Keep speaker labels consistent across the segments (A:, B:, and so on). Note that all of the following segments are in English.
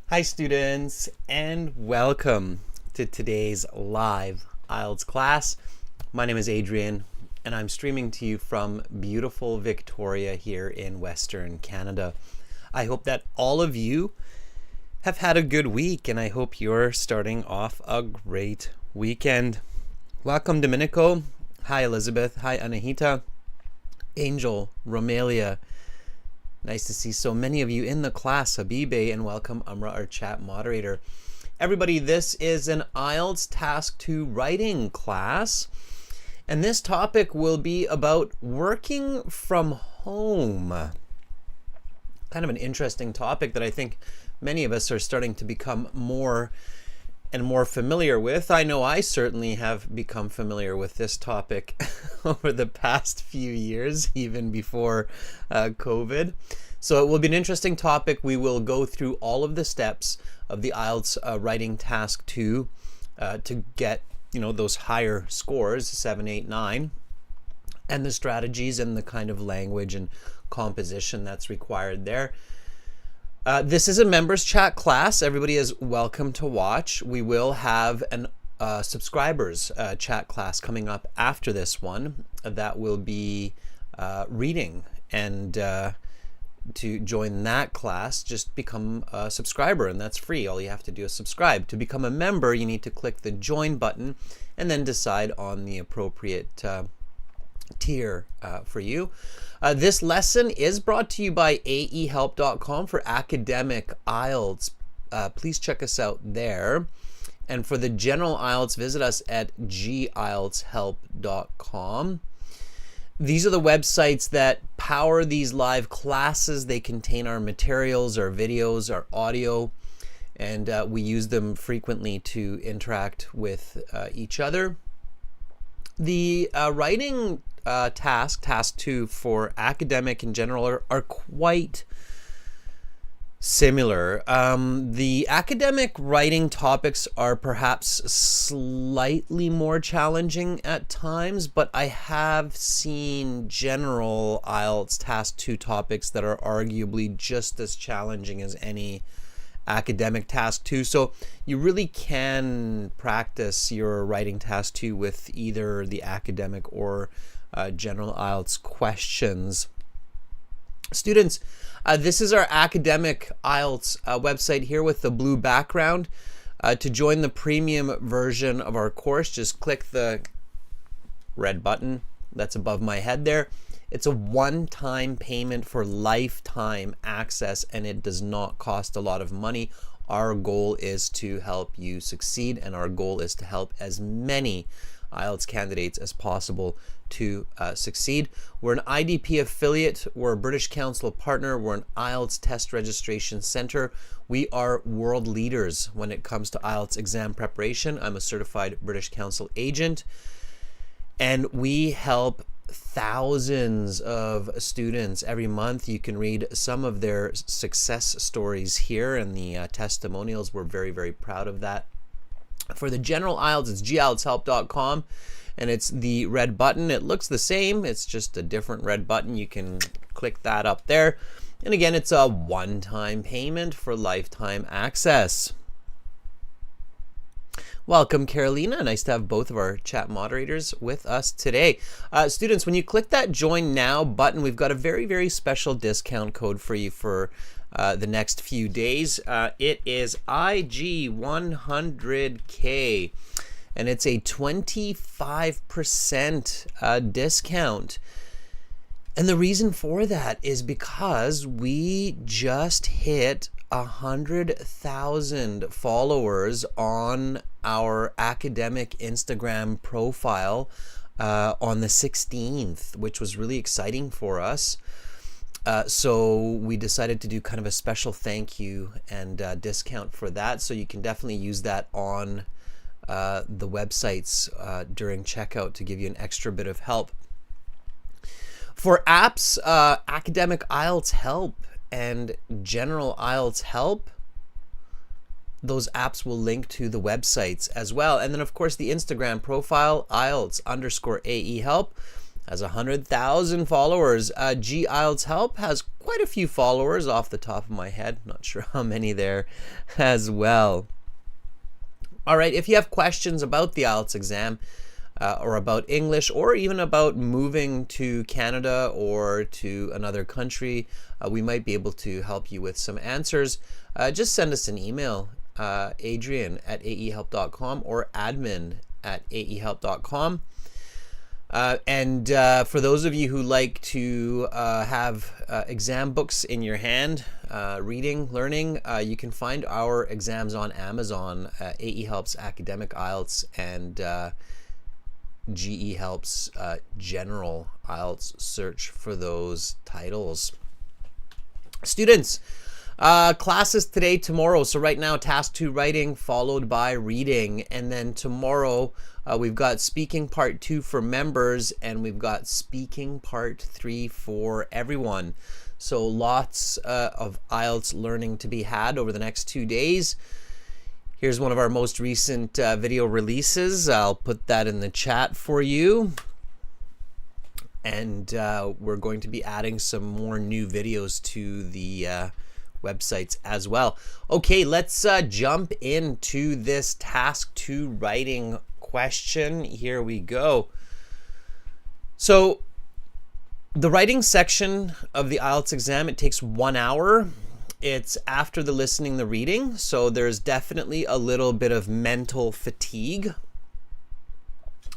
A: Hi students, and welcome to today's live IELTS class. My name is Adrian and I'm streaming to you from beautiful Victoria here in Western Canada. I hope that all of you have had a good week and I hope you're starting off a great weekend. Welcome Domenico. Hi Elizabeth. Hi Anahita. Angel, Romelia. Nice to see so many of you in the class. Habibe, and welcome Amra, our chat moderator. Everybody, this is an IELTS Task 2 writing class. And this topic will be about working from home. Kind of an interesting topic that I think many of us are starting to become more and more familiar with. I know I certainly have become familiar with this topic over the past few years, even before COVID. So it will be an interesting topic. We will go through all of the steps of the IELTS writing task 2 to get, those higher scores, 7, 8, 9, and the strategies and the kind of language and composition that's required there. This is a members chat class. Everybody is welcome to watch. We will have an subscribers chat class coming up after this one that will be reading, and to join that class, just become a subscriber, and that's free. All you have to do is subscribe. To become a member, you need to click the join button and then decide on the appropriate tier for you. This lesson is brought to you by aehelp.com for academic IELTS. Please check us out there. And for the general IELTS, visit us at gieltshelp.com. These are the websites that power these live classes. They contain our materials, our videos, our audio, and we use them frequently to interact with each other. The writing task 2 for academic in general are quite similar. The academic writing topics are perhaps slightly more challenging at times, but I have seen general IELTS task 2 topics that are arguably just as challenging as any academic task 2. So you really can practice your writing task 2 with either the academic or general IELTS questions. Students, this is our academic IELTS website here with the blue background. To join the premium version of our course, just click the red button that's above my head there. It's a one-time payment for lifetime access, and it does not cost a lot of money. Our goal is to help you succeed, and our goal is to help as many IELTS candidates as possible to succeed. We're an IDP affiliate, we're a British Council partner, we're an IELTS test registration center. We are world leaders when it comes to IELTS exam preparation. I'm a certified British Council agent, and we help thousands of students every month. You can read some of their success stories here and the testimonials. We're very, very proud of that. For the general IELTS, it's gieltshelp.com, and it's the red button. It looks the same, it's just a different red button. You can click that up there. And again, it's a one-time payment for lifetime access. Welcome, Carolina. Nice to have both of our chat moderators with us today. Students, when you click that Join Now button, we've got a very, very special discount code for you for the next few days. It is IG100K, and it's a 25% discount. And the reason for that is because we just hit 100,000 followers on our academic Instagram profile on the 16th, which was really exciting for us. So we decided to do kind of a special thank you and discount for that. So you can definitely use that on the websites during checkout to give you an extra bit of help. For apps, Academic IELTS Help and General IELTS Help, those apps will link to the websites as well. And then of course the Instagram profile, IELTS_AE Help, has 100,000 followers. G IELTS Help has quite a few followers off the top of my head. Not sure how many there as well. All right, if you have questions about the IELTS exam or about English, or even about moving to Canada or to another country, we might be able to help you with some answers. Just send us an email, adrian@aehelp.com or admin@aehelp.com. And for those of you who like to have exam books in your hand, reading, learning, you can find our exams on Amazon, AE Helps Academic IELTS and GE Helps General IELTS. Search for those titles. Students, classes today, tomorrow. So right now, task 2 writing followed by reading, and then tomorrow we've got speaking part 2 for members, and we've got speaking part 3 for everyone. So lots of IELTS learning to be had over the next 2 days. Here's one of our most recent video releases. I'll put that in the chat for you. And we're going to be adding some more new videos to the websites as well. Okay, let's jump into this task 2 writing question. Here we go. So the writing section of the IELTS exam, it takes 1 hour. It's after the listening, the reading. So there's definitely a little bit of mental fatigue.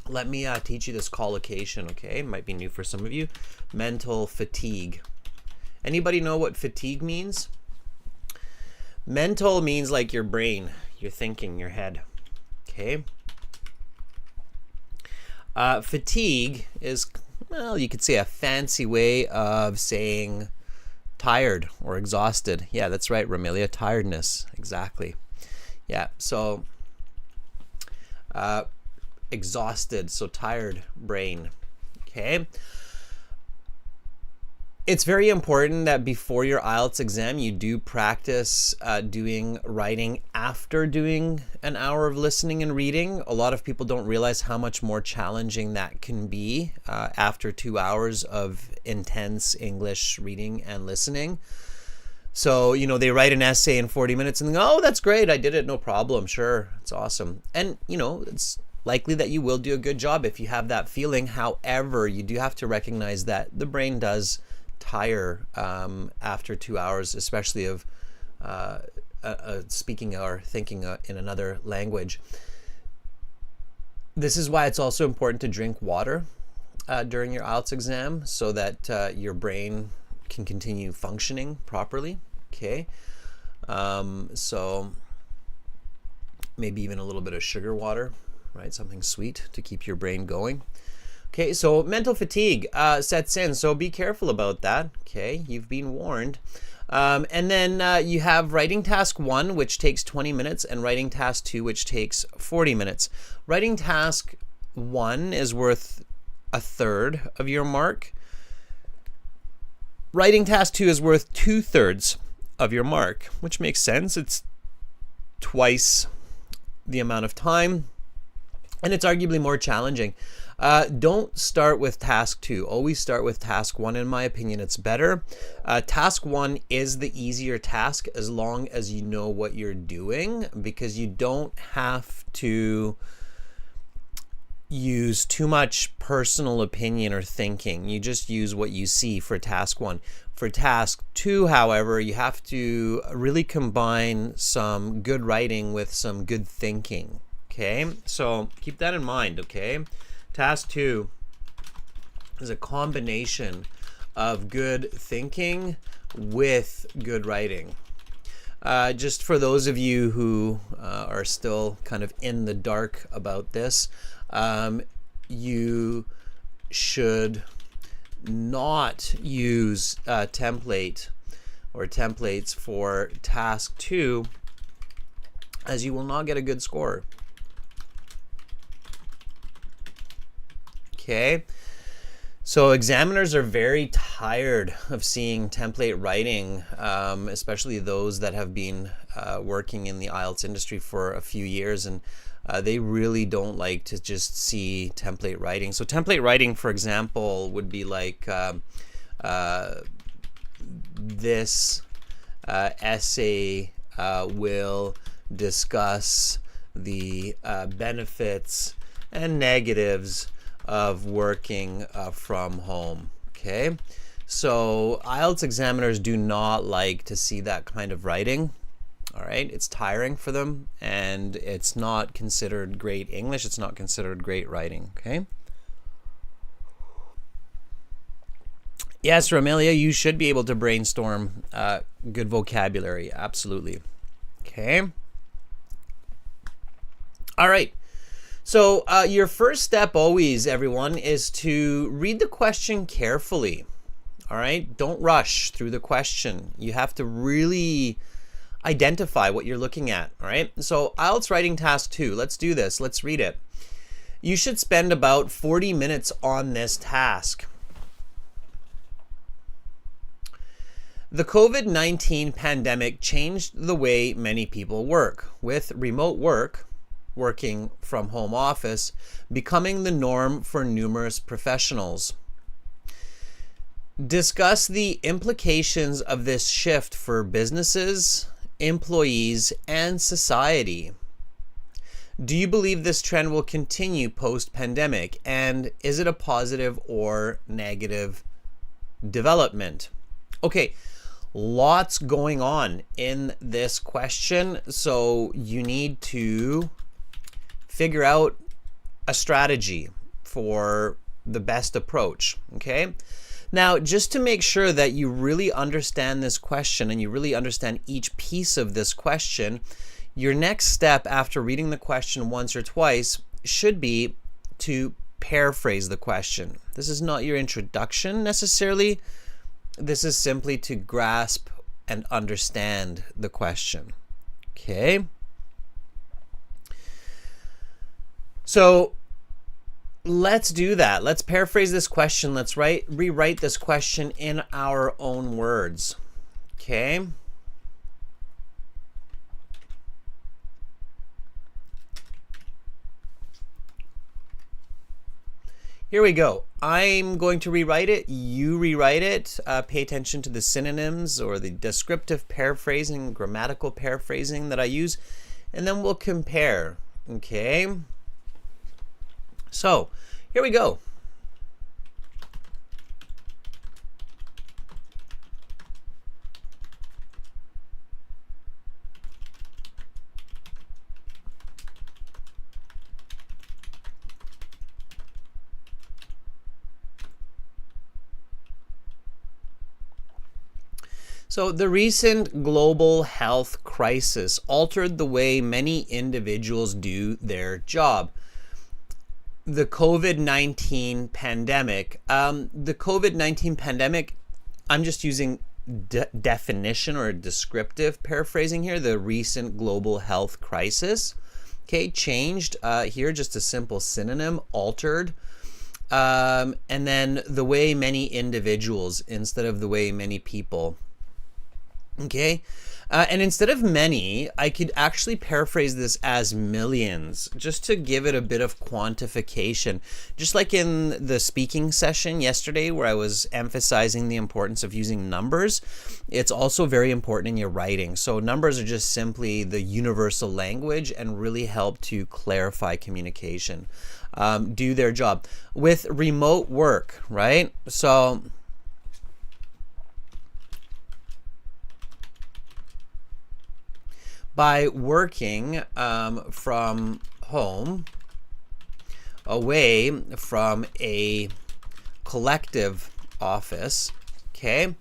A: Let me teach you this collocation, okay? Might be new for some of you. Mental fatigue. Anybody know what fatigue means? Mental means like your brain, your thinking, your head, okay? Fatigue is, well, you could say a fancy way of saying tired or exhausted. Yeah, that's right, Ramelia, tiredness, exactly. Yeah, so exhausted, so tired brain, okay? It's very important that before your IELTS exam, you do practice doing writing after doing an hour of listening and reading. A lot of people don't realize how much more challenging that can be after 2 hours of intense English reading and listening. So, you know, they write an essay in 40 minutes and they go, oh, that's great, I did it, no problem, sure, it's awesome. And, you know, it's likely that you will do a good job if you have that feeling. However, you do have to recognize that the brain does tire after 2 hours, especially of speaking or thinking in another language. This is why it's also important to drink water during your IELTS exam so that your brain can continue functioning properly, okay? So maybe even a little bit of sugar water, right? Something sweet to keep your brain going. Okay, so mental fatigue sets in, so be careful about that. Okay, you've been warned. And then you have writing task 1, which takes 20 minutes, and writing task 2, which takes 40 minutes. Writing task 1 is worth 1/3 of your mark. Writing task 2 is worth 2/3 of your mark, which makes sense. It's twice the amount of time, and it's arguably more challenging. Don't start with task 2. Always start with task 1. In my opinion, it's better. Task 1 is the easier task as long as you know what you're doing, because you don't have to use too much personal opinion or thinking. You just use what you see for task 1. For task 2, however, you have to really combine some good writing with some good thinking. Okay, so keep that in mind, okay? Task 2 is a combination of good thinking with good writing. Just for those of you who are still kind of in the dark about this, you should not use templates for task 2, as you will not get a good score. Okay, so examiners are very tired of seeing template writing, especially those that have been working in the IELTS industry for a few years, and they really don't like to just see template writing. So template writing, for example, would be like this essay will discuss the benefits and negatives of working from home. Okay, so IELTS examiners do not like to see that kind of writing. All right, it's tiring for them, and it's not considered great English. It's not considered great writing. Okay. Yes, Romelia, you should be able to brainstorm good vocabulary. Absolutely. Okay. All right. So your first step always, everyone, is to read the question carefully. All right. Don't rush through the question. You have to really identify what you're looking at. All right. So IELTS writing task 2. Let's do this. Let's read it. You should spend about 40 minutes on this task. The COVID-19 pandemic changed the way many people work, with remote work, working from home office, becoming the norm for numerous professionals. Discuss the implications of this shift for businesses, employees, and society. Do you believe this trend will continue post-pandemic, and is it a positive or negative development? Okay. Lots going on in this question, so you need to figure out a strategy for the best approach, okay? Now, just to make sure that you really understand this question and you really understand each piece of this question, your next step after reading the question once or twice should be to paraphrase the question. This is not your introduction necessarily. This is simply to grasp and understand the question. Okay. So let's do that. Let's paraphrase this question. Let's rewrite this question in our own words. Okay. Here we go. I'm going to rewrite it. You rewrite it. Pay attention to the synonyms or the descriptive paraphrasing, grammatical paraphrasing that I use, and then we'll compare. Okay. So here we go. So the recent global health crisis altered the way many individuals do their job. The COVID-19 pandemic. The COVID-19 pandemic, I'm just using definition or descriptive paraphrasing here. The recent global health crisis. Okay, changed here, just a simple synonym, altered. And then the way many individuals instead of the way many people. Okay, and instead of many, I could actually paraphrase this as millions, just to give it a bit of quantification. Just like in the speaking session yesterday, where I was emphasizing the importance of using numbers, it's also very important in your writing. So numbers are just simply the universal language and really help to clarify communication, do their job. With remote work, right? So by working from home, away from a collective office, okay?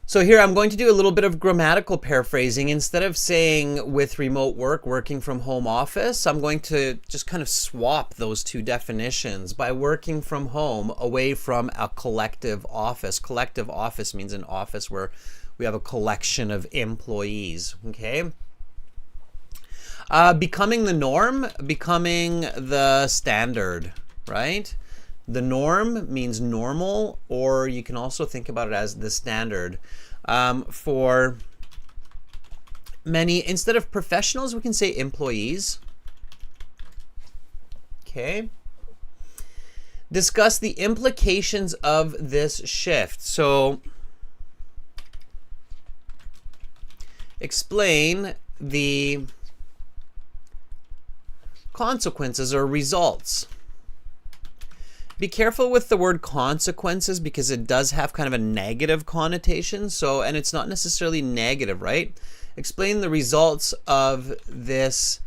A: So here I'm going to do a little bit of grammatical paraphrasing. Instead of saying with remote work, working from home office, I'm going to just kind of swap those two definitions. By working from home, away from a collective office. Collective office means an office where we have a collection of employees, okay? Becoming the norm, becoming the standard, right? The norm means normal, or you can also think about it as the standard. For many, instead of professionals, we can say employees. Okay. Discuss the implications of this shift. So Explain the consequences or results. Be careful with the word consequences because it does have kind of a negative connotation. So, and it's not necessarily negative, right? Explain the results of this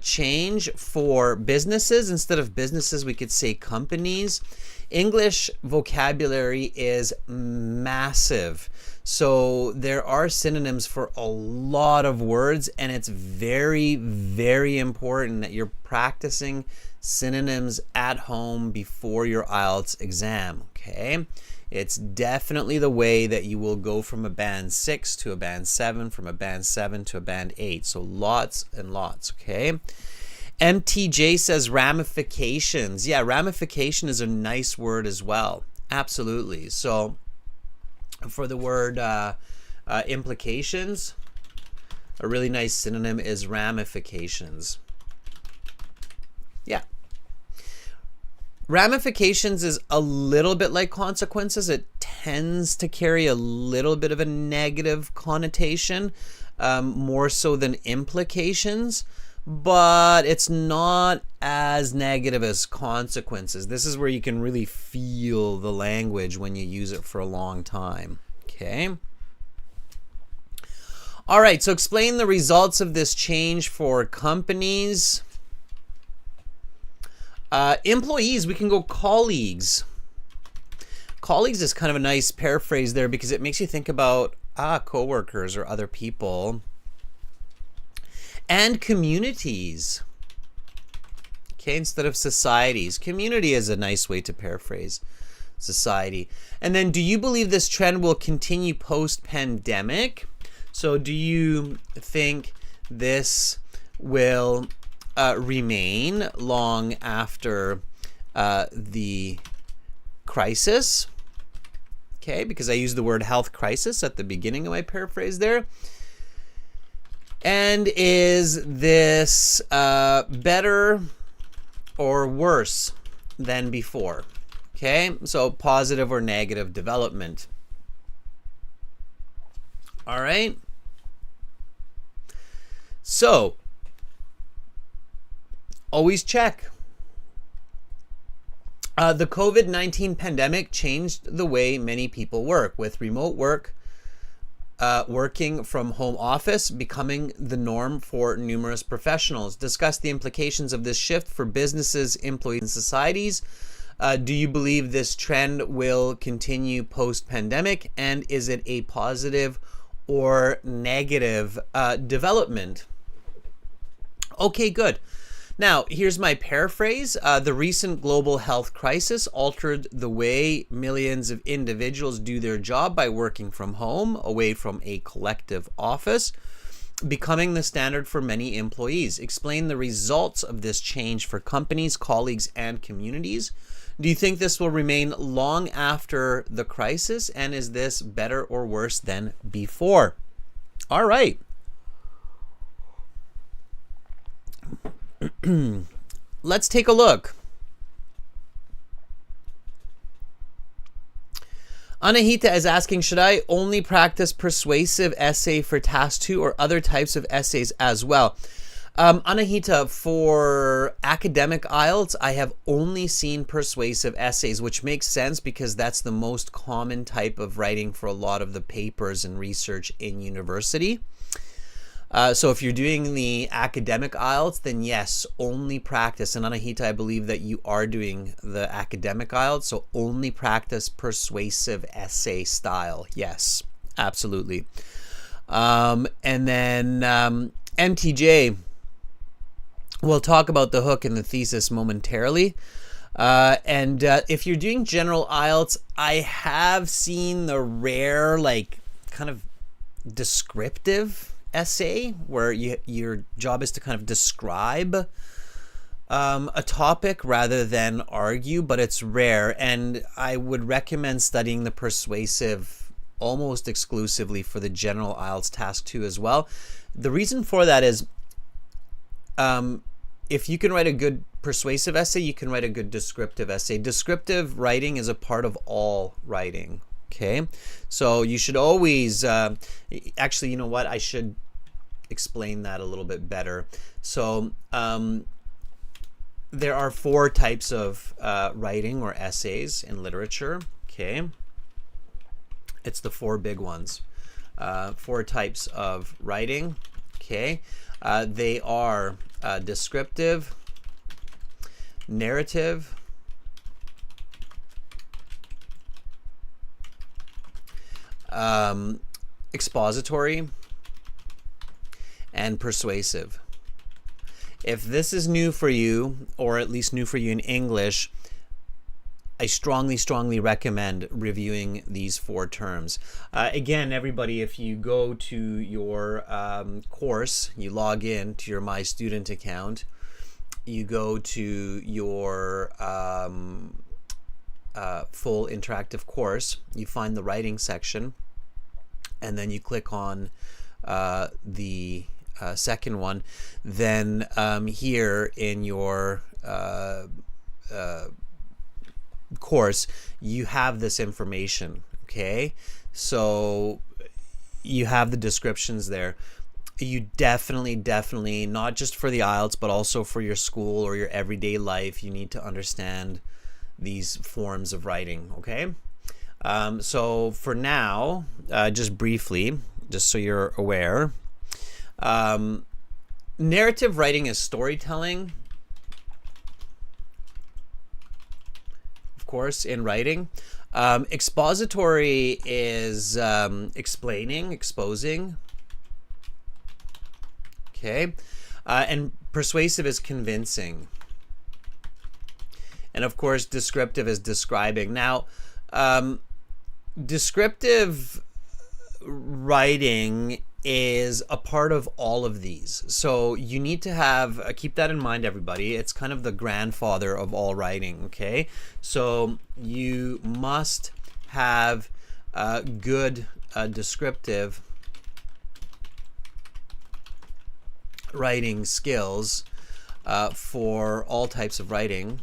A: change for businesses. Instead of businesses, we could say companies. English vocabulary is massive. So there are synonyms for a lot of words, and it's very, very important that you're practicing synonyms at home before your IELTS exam, okay? It's definitely the way that you will go from a band 6 to a band 7, from a band 7 to a band 8. So lots and lots, okay? MTJ says ramifications. Yeah, ramification is a nice word as well. Absolutely. So for the word implications, a really nice synonym is ramifications. Yeah. Ramifications is a little bit like consequences. It tends to carry a little bit of a negative connotation, more so than implications, but it's not as negative as consequences. This is where you can really feel the language when you use it for a long time. Okay. All right, so explain the results of this change for companies. Employees, we can go colleagues. Colleagues is kind of a nice paraphrase there because it makes you think about coworkers or other people. And communities. Okay, instead of societies. Community is a nice way to paraphrase society. And then, do you believe this trend will continue post-pandemic? So do you think this will remain long after the crisis? Okay, because I used the word health crisis at the beginning of my paraphrase there. And is this better or worse than before? Okay, so positive or negative development. All right. So, always check. The COVID-19 pandemic changed the way many people work, with remote work, working from home office becoming the norm for numerous professionals. Discuss the implications of this shift for businesses, employees, and societies. Do you believe this trend will continue post-pandemic, and is it a positive or negative development? Okay, good. Now, here's my paraphrase. The recent global health crisis altered the way millions of individuals do their job by working from home, away from a collective office, becoming the standard for many employees. Explain the results of this change for companies, colleagues, and communities. Do you think this will remain long after the crisis, and is this better or worse than before? All right. Let's take a look. Anahita is asking, should I only practice persuasive essay for task 2 or other types of essays as well? Anahita, for academic IELTS, I have only seen persuasive essays, which makes sense because that's the most common type of writing for a lot of the papers and research in university. So if you're doing the academic IELTS, then yes, only practice. And Anahita, I believe that you are doing the academic IELTS, so only practice persuasive essay style. Yes, absolutely. And then MTJ, we'll talk about the hook and the thesis momentarily. And if you're doing general IELTS, I have seen the rare, like, kind of descriptive essay where your job is to kind of describe a topic rather than argue, but it's rare, and I would recommend studying the persuasive almost exclusively for the general IELTS task 2 as well. The reason for that is if you can write a good persuasive essay, you can write a good descriptive essay. Descriptive writing is a part of all writing. Okay, so you should always, actually, you know what, I should explain that a little bit better. So there are 4 types of writing or essays in literature. Okay, it's the 4 big ones. 4 types of writing. Okay, they are descriptive, narrative, expository, and persuasive. If this is new for you, or at least new for you in English, I strongly recommend reviewing these 4 terms. Again, everybody, if you go to your course, you log in to your My Student account, you go to your full interactive course, you find the writing section, and then you click on the second one. Then here in your course, you have this information. Okay, so you have the descriptions there. You definitely, not just for the IELTS, but also for your school or your everyday life, you need to understand these forms of writing. Okay, so for now, just briefly, just so you're aware, narrative writing is storytelling, of course, in writing. Expository is explaining, exposing. Okay, and persuasive is convincing. And of course, descriptive is describing. Now, descriptive writing is a part of all of these. So you need to have, keep that in mind, everybody. It's kind of the grandfather of all writing, okay? So you must have good descriptive writing skills for all types of writing.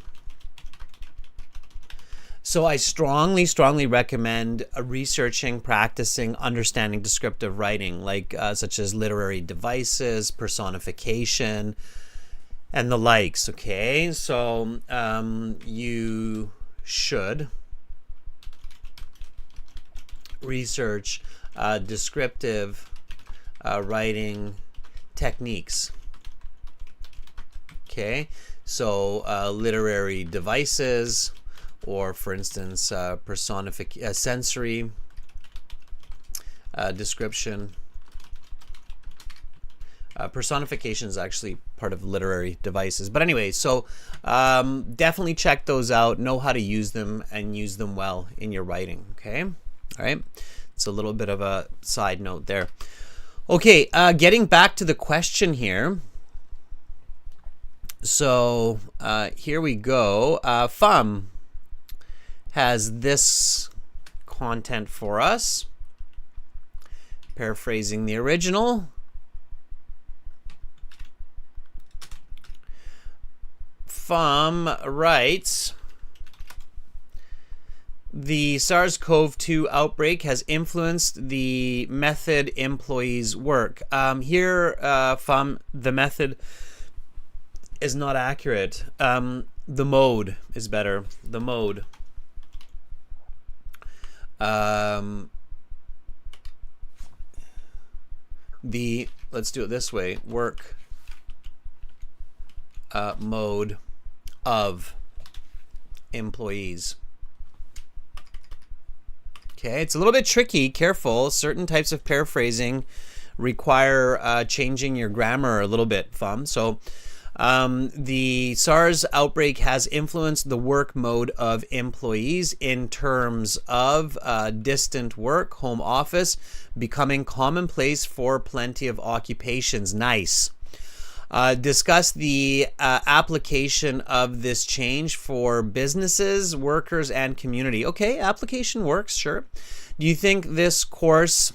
A: So I strongly recommend researching, practicing, understanding descriptive writing, like such as literary devices, personification, and the likes. Okay, so you should research descriptive writing techniques. Okay, so literary devices, or for instance, sensory description. Personification is actually part of literary devices. But anyway, so definitely check those out, know how to use them, and use them well in your writing. Okay, all right. It's a little bit of a side note there. Okay, getting back to the question here. So here we go. FUM has this content for us. Paraphrasing the original. FUM writes, the SARS-CoV-2 outbreak has influenced the method employees work. Here, FUM, the method is not accurate. The mode is better. The mode. Let's do it this way, work mode of employees. Okay, it's a little bit tricky, careful. Certain types of paraphrasing require changing your grammar a little bit, FUM. So the SARS outbreak has influenced the work mode of employees in terms of distant work, home office, becoming commonplace for plenty of occupations. Nice. Discuss the application of this change for businesses, workers, and community. Okay, application works, sure. Do you think this course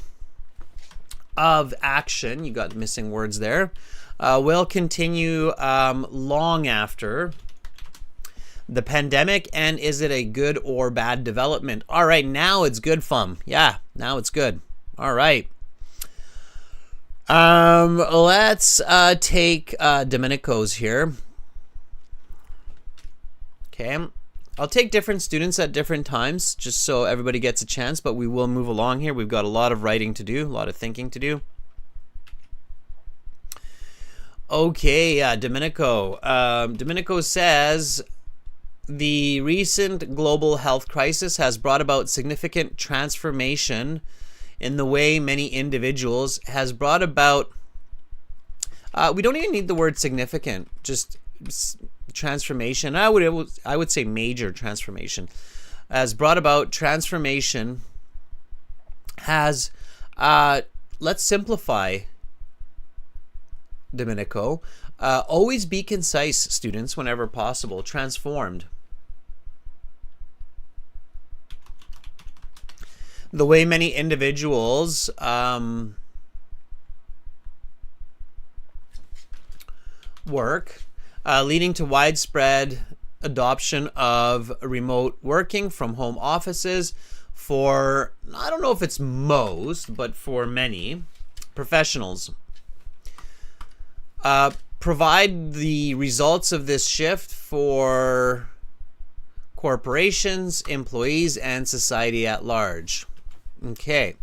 A: of action, you got missing words there, will continue long after the pandemic, and is it a good or bad development? All right, now it's good, FUM. Yeah, now it's good. All right. Let's take Domenico's here. Okay. I'll take different students at different times just so everybody gets a chance, but we will move along here. We've got a lot of writing to do, a lot of thinking to do. Okay, Domenico. Domenico says, the recent global health crisis has brought about significant transformation in the way many individuals, has brought about, we don't even need the word significant, just transformation. I would say major transformation has brought about transformation has let's simplify, Domenico. Always be concise, students, whenever possible. Transformed. The way many individuals work, leading to widespread adoption of remote working from home offices for, I don't know if it's most, but for many professionals. Provide the results of this shift for corporations, employees, and society at large. Okay,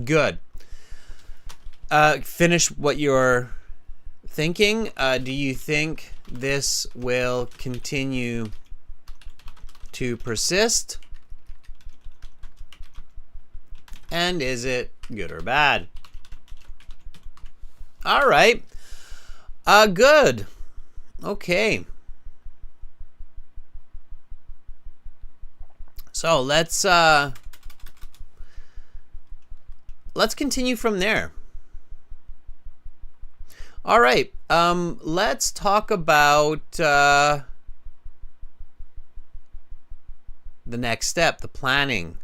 A: good. Finish what you're thinking. Do you think this will continue to persist? And is it good or bad? All right. Good. Okay. So let's continue from there. All right. Let's talk about the next step, the planning.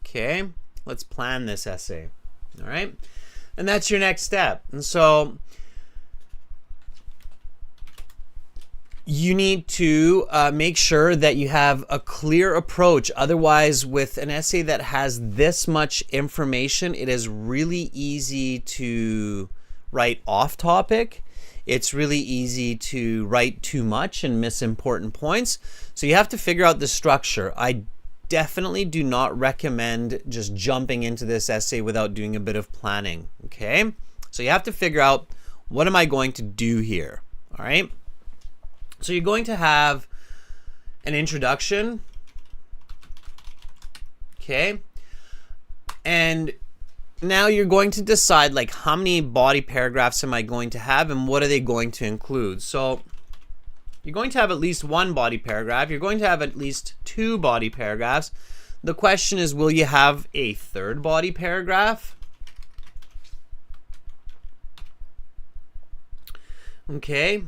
A: Okay. Let's plan this essay. All right. And that's your next step. And so you need to make sure that you have a clear approach. Otherwise, with an essay that has this much information, it is really easy to write off topic. It's really easy to write too much and miss important points. So you have to figure out the structure. I definitely do not recommend just jumping into this essay without doing a bit of planning. Okay? So you have to figure out, what am I going to do here? All right? So you're going to have an introduction, okay? And now you're going to decide, like, how many body paragraphs am I going to have and what are they going to include? So you're going to have at least one body paragraph. You're going to have at least two body paragraphs. The question is, will you have a third body paragraph? Okay.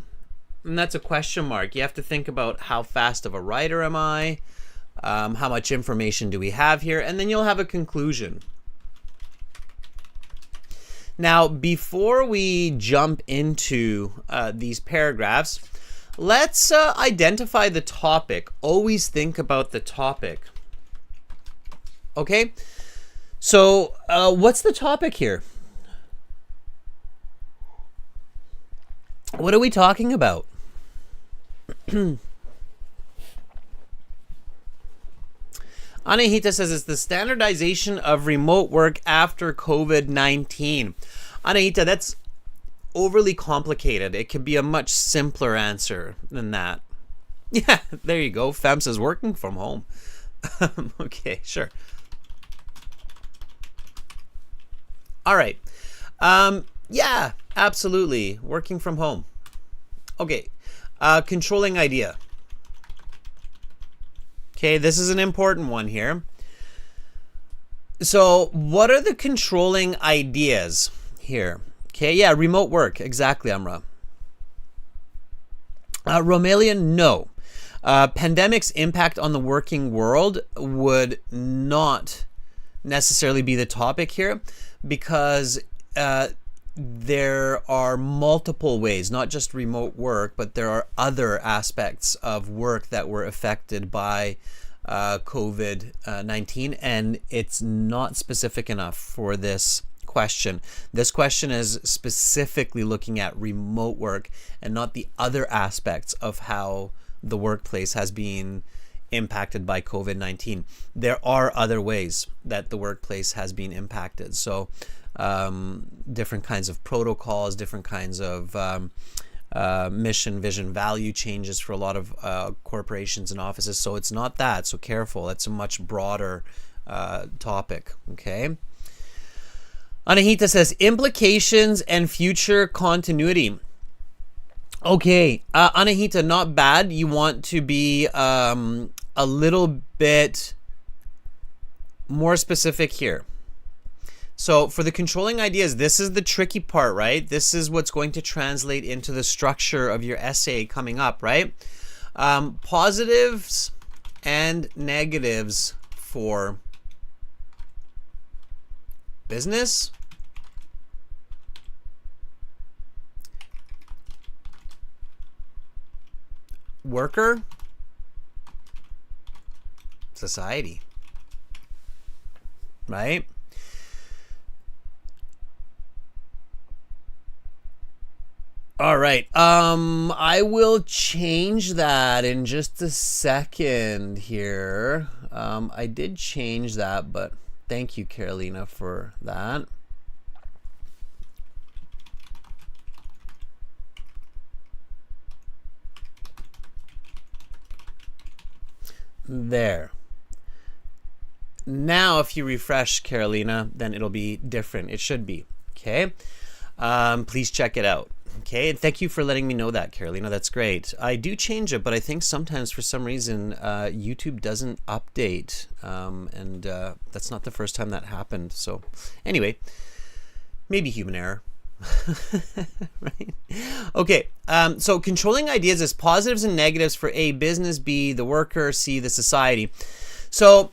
A: And that's a question mark. You have to think about, how fast of a writer am I? How much information do we have here? And then you'll have a conclusion. Now, before we jump into these paragraphs, let's identify the topic. Always think about the topic. Okay? So, what's the topic here? What are we talking about? Anahita says it's the standardization of remote work after COVID-19. Anahita, that's overly complicated. It could be a much simpler answer than that. Yeah, there you go. Fem says working from home. Okay, sure. All right. Yeah, absolutely. Working from home. Okay. Controlling idea. Okay, this is an important one here. So what are the controlling ideas here? Okay, yeah, remote work. Exactly, Amra. Romalian, no. Pandemic's impact on the working world would not necessarily be the topic here, because there are multiple ways, not just remote work, but there are other aspects of work that were affected by COVID-19, and it's not specific enough for this question. This question is specifically looking at remote work and not the other aspects of how the workplace has been impacted by COVID-19. There are other ways that the workplace has been impacted. So different kinds of protocols, different kinds of mission, vision, value changes for a lot of corporations and offices. So it's not that. So careful. It's a much broader topic. Okay. Anahita says implications and future continuity. Okay, Anahita, not bad. You want to be a little bit more specific here. So for the controlling ideas, this is the tricky part, right? This is what's going to translate into the structure of your essay coming up, right? Positives and negatives for business, worker, society, right? All right. I will change that in just a second here. I did change that, but thank you, Carolina, for that. There. Now, if you refresh, Carolina, then it'll be different. It should be. Okay. Please check it out. Okay, and thank you for letting me know that, Carolina. That's great. I do change it, but I think sometimes for some reason YouTube doesn't update, and that's not the first time that happened. So anyway, maybe human error. Right? Okay, so controlling ideas is positives and negatives for A, business, B, the worker, C, the society. So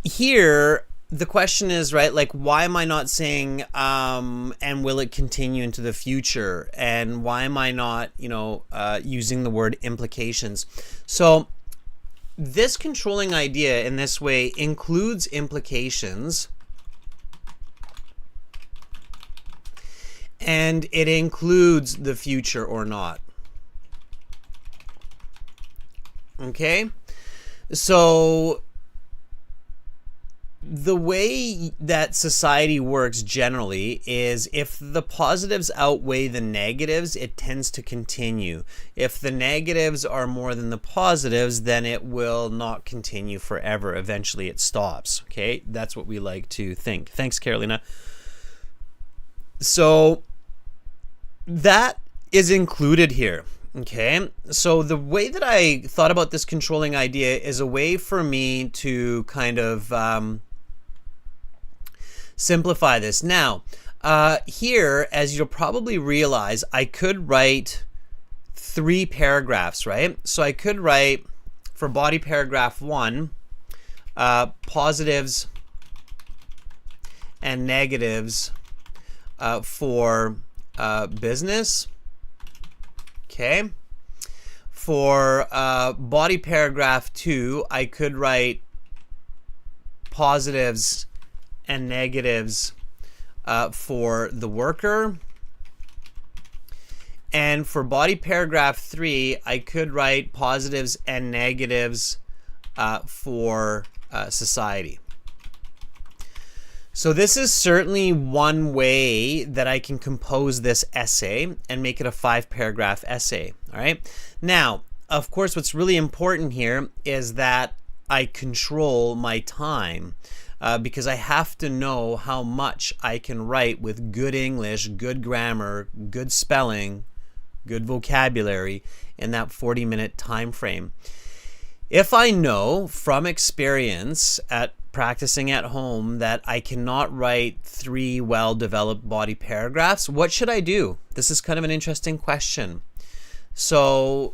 A: here, the question is, right, like, why am I not saying, and will it continue into the future? And why am I not, using the word implications? So this controlling idea in this way includes implications, and it includes the future or not. Okay? So the way that society works generally is if the positives outweigh the negatives, it tends to continue. If the negatives are more than the positives, then it will not continue forever. Eventually it stops. Okay, that's what we like to think. Thanks, Carolina. So that is included here. Okay, so the way that I thought about this controlling idea is a way for me to kind of simplify this. Now, here, as you'll probably realize, I could write 3 paragraphs, right? So I could write for body paragraph 1, positives and negatives for business. Okay. For body paragraph 2, I could write positives and negatives for the worker. And for body paragraph 3, I could write positives and negatives for society. So this is certainly one way that I can compose this essay and make it a 5-paragraph essay. All right. Now, of course, what's really important here is that I control my time. Because I have to know how much I can write with good English, good grammar, good spelling, good vocabulary in that 40-minute time frame. If I know from experience at practicing at home that I cannot write 3 well-developed body paragraphs, what should I do? This is kind of an interesting question. So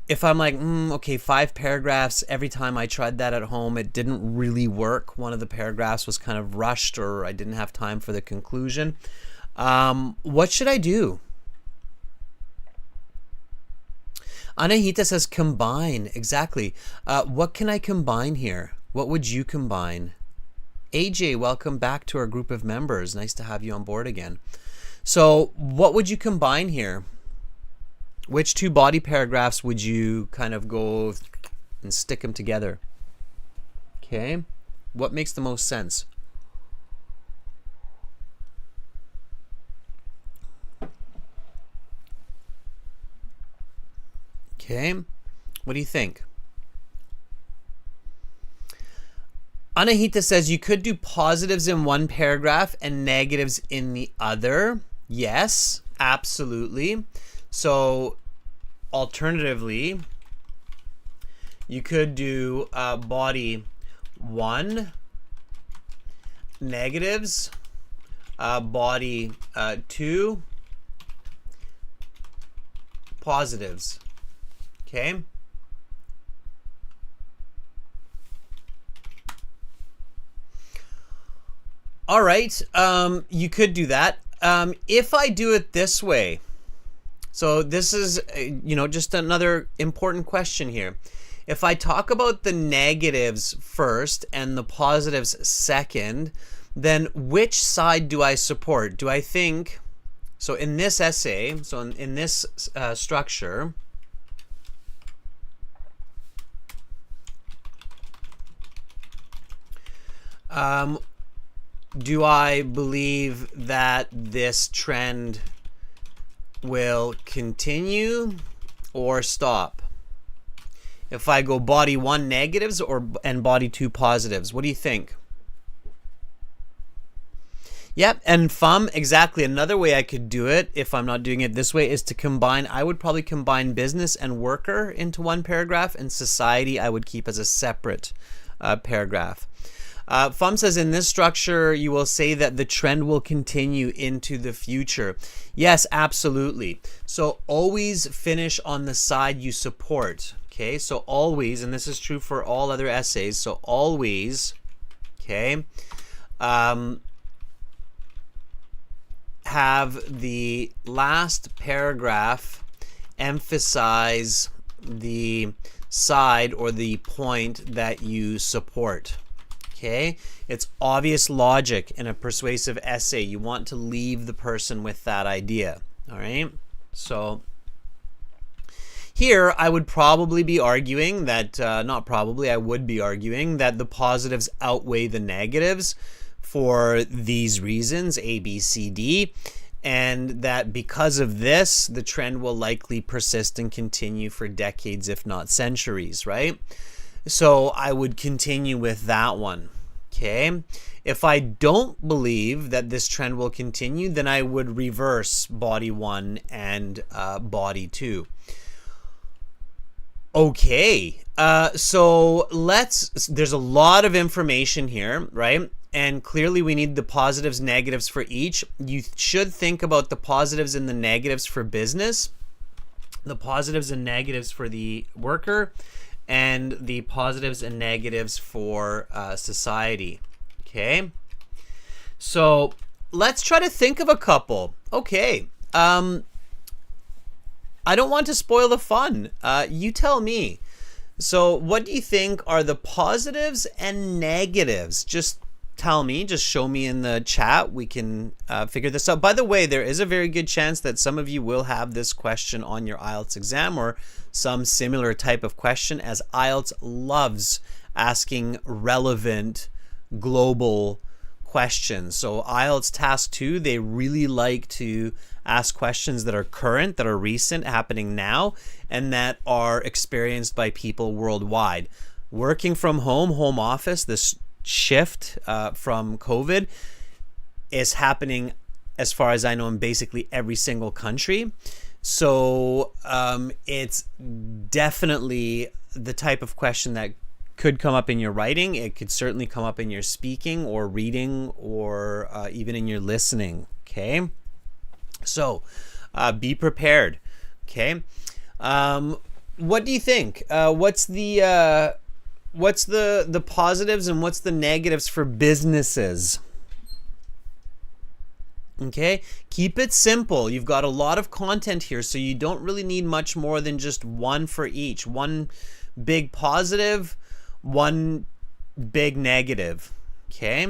A: if I'm like, okay, 5 paragraphs, every time I tried that at home, it didn't really work. One of the paragraphs was kind of rushed, or I didn't have time for the conclusion. What should I do? Anahita says combine. Exactly. What can I combine here? What would you combine? AJ, welcome back to our group of members. Nice to have you on board again. So what would you combine here? Which two body paragraphs would you kind of go and stick them together? Okay. What makes the most sense? Okay. What do you think? Anahita says you could do positives in one paragraph and negatives in the other. Yes, absolutely. So alternatively, you could do body 1 negatives, body 2 positives. Okay. All right, you could do that. If I do it this way, so this is, just another important question here. If I talk about the negatives first and the positives second, then which side do I support? Do I think, so in this essay, so in this structure, do I believe that this trend will continue or stop? If I go body 1 negatives and body 2 positives, what do you think? Yep, and FUM, exactly. Another way I could do it, if I'm not doing it this way, is to combine. I would probably combine business and worker into one paragraph, and society I would keep as a separate paragraph. FUM says, in this structure, you will say that the trend will continue into the future. Yes, absolutely. So always finish on the side you support. Okay, so always, and this is true for all other essays, so always, okay, have the last paragraph emphasize the side or the point that you support. Okay, it's obvious logic in a persuasive essay. You want to leave the person with that idea. All right, so here I would probably be arguing that, I would be arguing that the positives outweigh the negatives for these reasons, A, B, C, D, and that because of this, the trend will likely persist and continue for decades, if not centuries, right? So I would continue with that one, okay? If I don't believe that this trend will continue, then I would reverse body 1 and body 2. Okay, so there's a lot of information here, right? And clearly we need the positives, negatives for each. You should think about the positives and the negatives for business, the positives and negatives for the worker, and the positives and negatives for society. Okay, so let's try to think of a couple. Okay, I don't want to spoil the fun. You tell me. So what do you think are the positives and negatives? Just tell me, just show me in the chat. We can figure this out. By the way, there is a very good chance that some of you will have this question on your IELTS exam or some similar type of question, as IELTS loves asking relevant global questions. So IELTS Task 2, they really like to ask questions that are current, that are recent, happening now, and that are experienced by people worldwide. Working from home office, this shift from COVID is happening, as far as I know, in basically every single country. So it's definitely the type of question that could come up in your writing. It could certainly come up in your speaking or reading or even in your listening. Okay, so be prepared. Okay, what do you think? What's the positives and what's the negatives for businesses? Okay, keep it simple. You've got a lot of content here, so you don't really need much more than just one for each. One big positive, one big negative. Okay.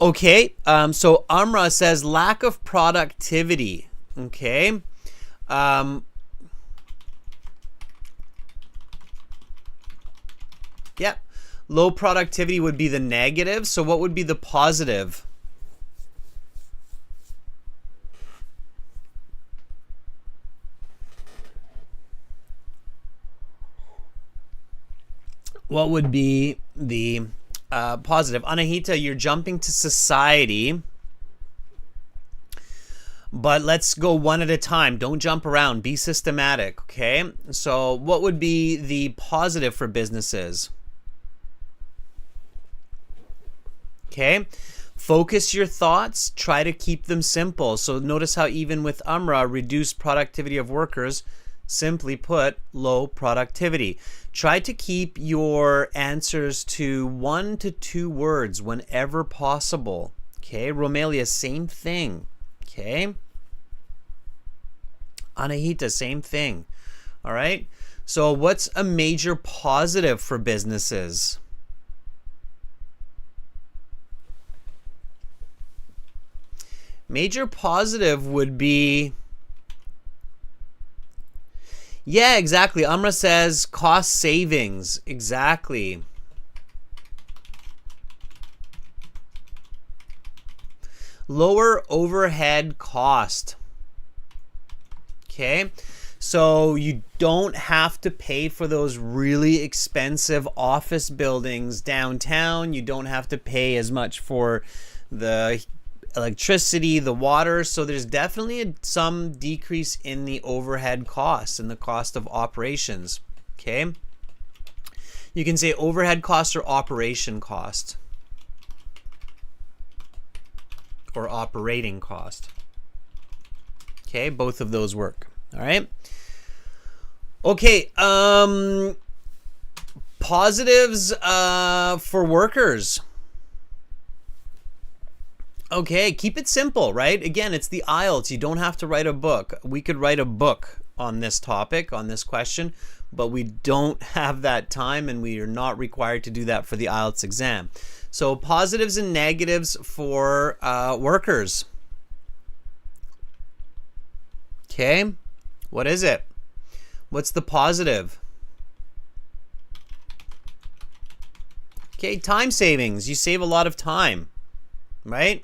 A: Okay, so Amra says lack of productivity. Okay. Yeah. Low productivity would be the negative. So what would be the positive? What would be the positive? Anahita, you're jumping to society. But let's go one at a time. Don't jump around. Be systematic, okay? So what would be the positive for businesses? Okay, focus your thoughts. Try to keep them simple. So notice how even with Amra, reduced productivity of workers, simply put, low productivity. Try to keep your answers to 1 to 2 words whenever possible. Okay, Romelia, same thing. Okay. Anahita, same thing. All right. So what's a major positive for businesses? Major positive would be, yeah, exactly. Amra says cost savings. Exactly. Lower overhead cost. Okay. So you don't have to pay for those really expensive office buildings downtown. You don't have to pay as much for the electricity, the water. So there's definitely some decrease in the overhead costs and the cost of operations. Okay. You can say overhead cost or operation cost. Or operating cost. Okay, both of those work. All right. Okay, positives for workers. Okay, keep it simple, right? Again, it's the IELTS. You don't have to write a book. We could write a book on this topic, on this question, but we don't have that time and we are not required to do that for the IELTS exam. So positives and negatives for workers. Okay, what is it? What's the positive? Okay, time savings. You save a lot of time, right?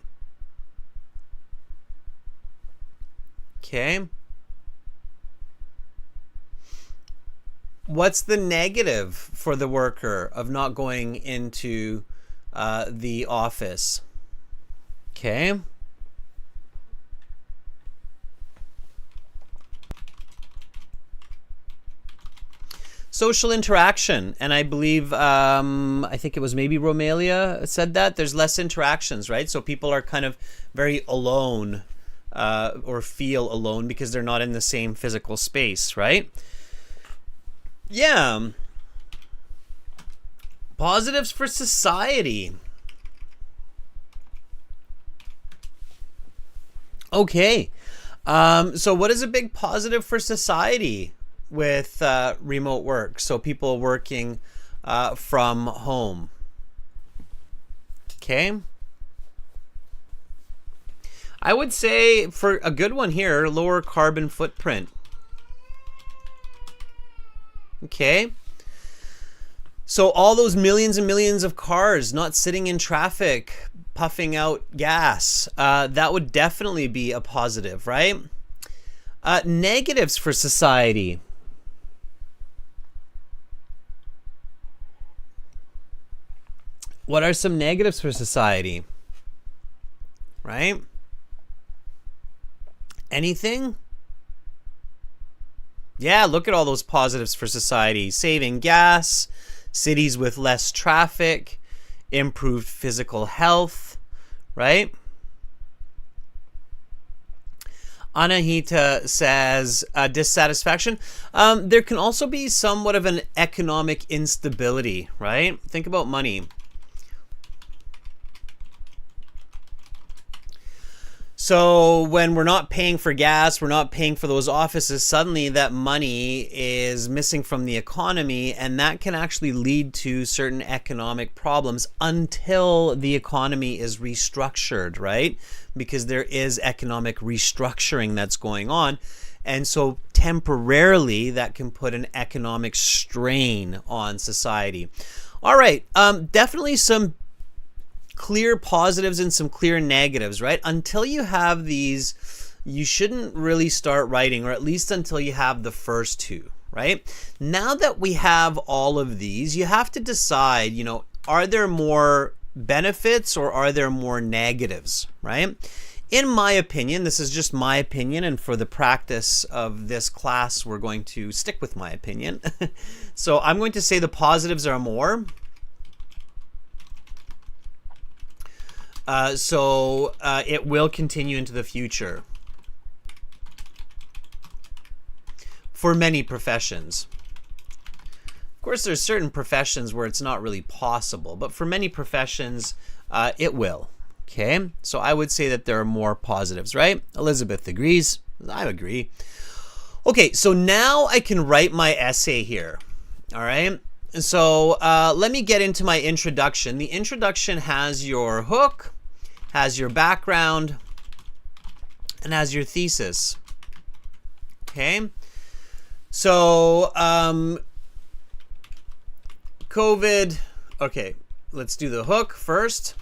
A: Okay. What's the negative for the worker of not going into the office? Okay. Social interaction, and I believe I think it was maybe Romelia said that there's less interactions, right? So people are kind of very alone or feel alone because they're not in the same physical space, right? Yeah. Positives for society. Okay. So what is a big positive for society with remote work? So people working from home. Okay. I would say for a good one here, lower carbon footprint. Okay. So all those millions and millions of cars not sitting in traffic, puffing out gas, that would definitely be a positive, right? Negatives for society. What are some negatives for society? Right? Anything? Yeah, look at all those positives for society. Saving gas, cities with less traffic, improved physical health, right? Anahita says dissatisfaction. There can also be somewhat of an economic instability, right? Think about money. So when we're not paying for gas, we're not paying for those offices, suddenly that money is missing from the economy, and that can actually lead to certain economic problems until the economy is restructured, right? Because there is economic restructuring that's going on. And so temporarily that can put an economic strain on society. All right, definitely some clear positives and some clear negatives, right? Until you have these, you shouldn't really start writing, or at least until you have the first two, right? Now that we have all of these, you have to decide, you know, are there more benefits or are there more negatives, right? In my opinion, this is just my opinion, and for the practice of this class, we're going to stick with my opinion. So I'm going to say the positives are more. So it will continue into the future for many professions. Of course, there's certain professions where it's not really possible, but for many professions, it will. Okay, so I would say that there are more positives, right? Elizabeth agrees. I agree. Okay, so now I can write my essay here. All right. So let me get into my introduction. The introduction has your hook, has your background, and has your thesis. Okay. So COVID. Okay, let's do the hook first.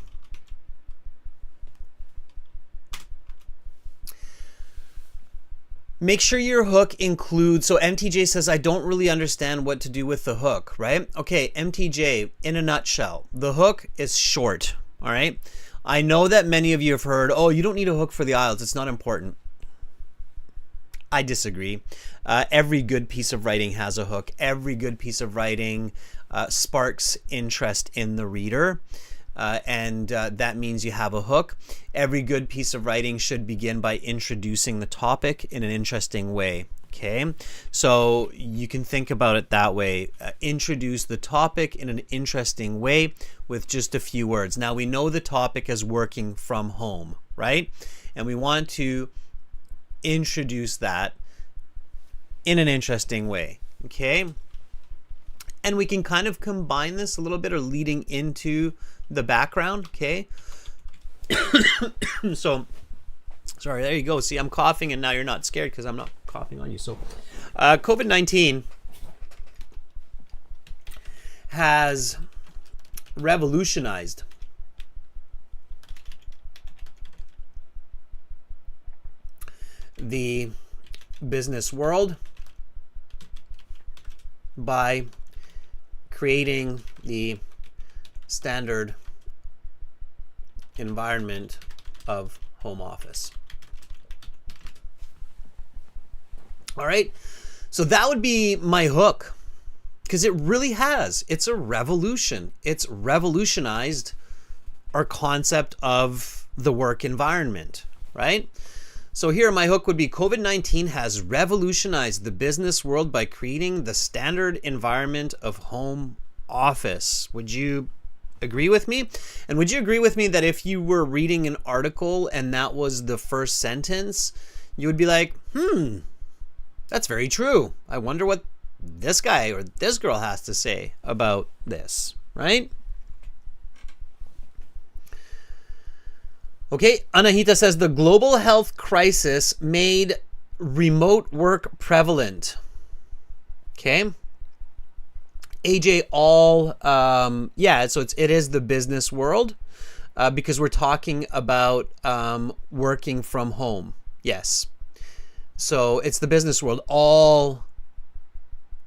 A: Make sure your hook includes, so MTJ says, I don't really understand what to do with the hook, right? Okay, MTJ, in a nutshell, the hook is short, all right? I know that many of you have heard, oh, you don't need a hook for the IELTS, it's not important. I disagree. Every good piece of writing has a hook. Every good piece of writing sparks interest in the reader. And that means you have a hook. Every good piece of writing should begin by introducing the topic in an interesting way. Okay, so you can think about it that way. Introduce the topic in an interesting way with just a few words. Now we know the topic is working from home, right? And we want to introduce that in an interesting way. Okay, and we can kind of combine this a little bit, or leading into the background. Okay. So sorry, there you go. See, I'm coughing and now you're not scared because I'm not coughing on you. So COVID-19 has revolutionized the business world by creating the standard environment of home office. All right, so that would be my hook, because it really has. It's a revolution. It's revolutionized our concept of the work environment, right? So here my hook would be, COVID-19 has revolutionized the business world by creating the standard environment of home office. Would you agree with me? And would you agree with me that if you were reading an article and that was the first sentence, you would be like, that's very true. I wonder what this guy or this girl has to say about this, right? Okay, Anahita says the global health crisis made remote work prevalent. Okay. AJ, yeah, so it is the business world because we're talking about working from home. Yes. So it's the business world. All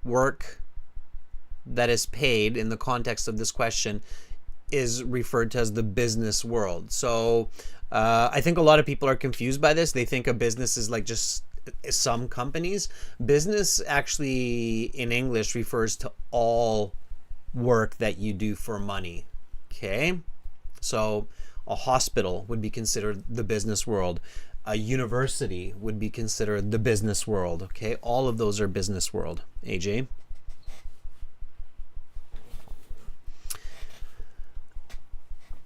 A: work that is paid in the context of this question is referred to as the business world. So I think a lot of people are confused by this. They think a business is like just some companies. Business actually in English refers to all work that you do for money. Okay, so a hospital would be considered the business world. A university would be considered the business world. Okay, all of those are business world. AJ.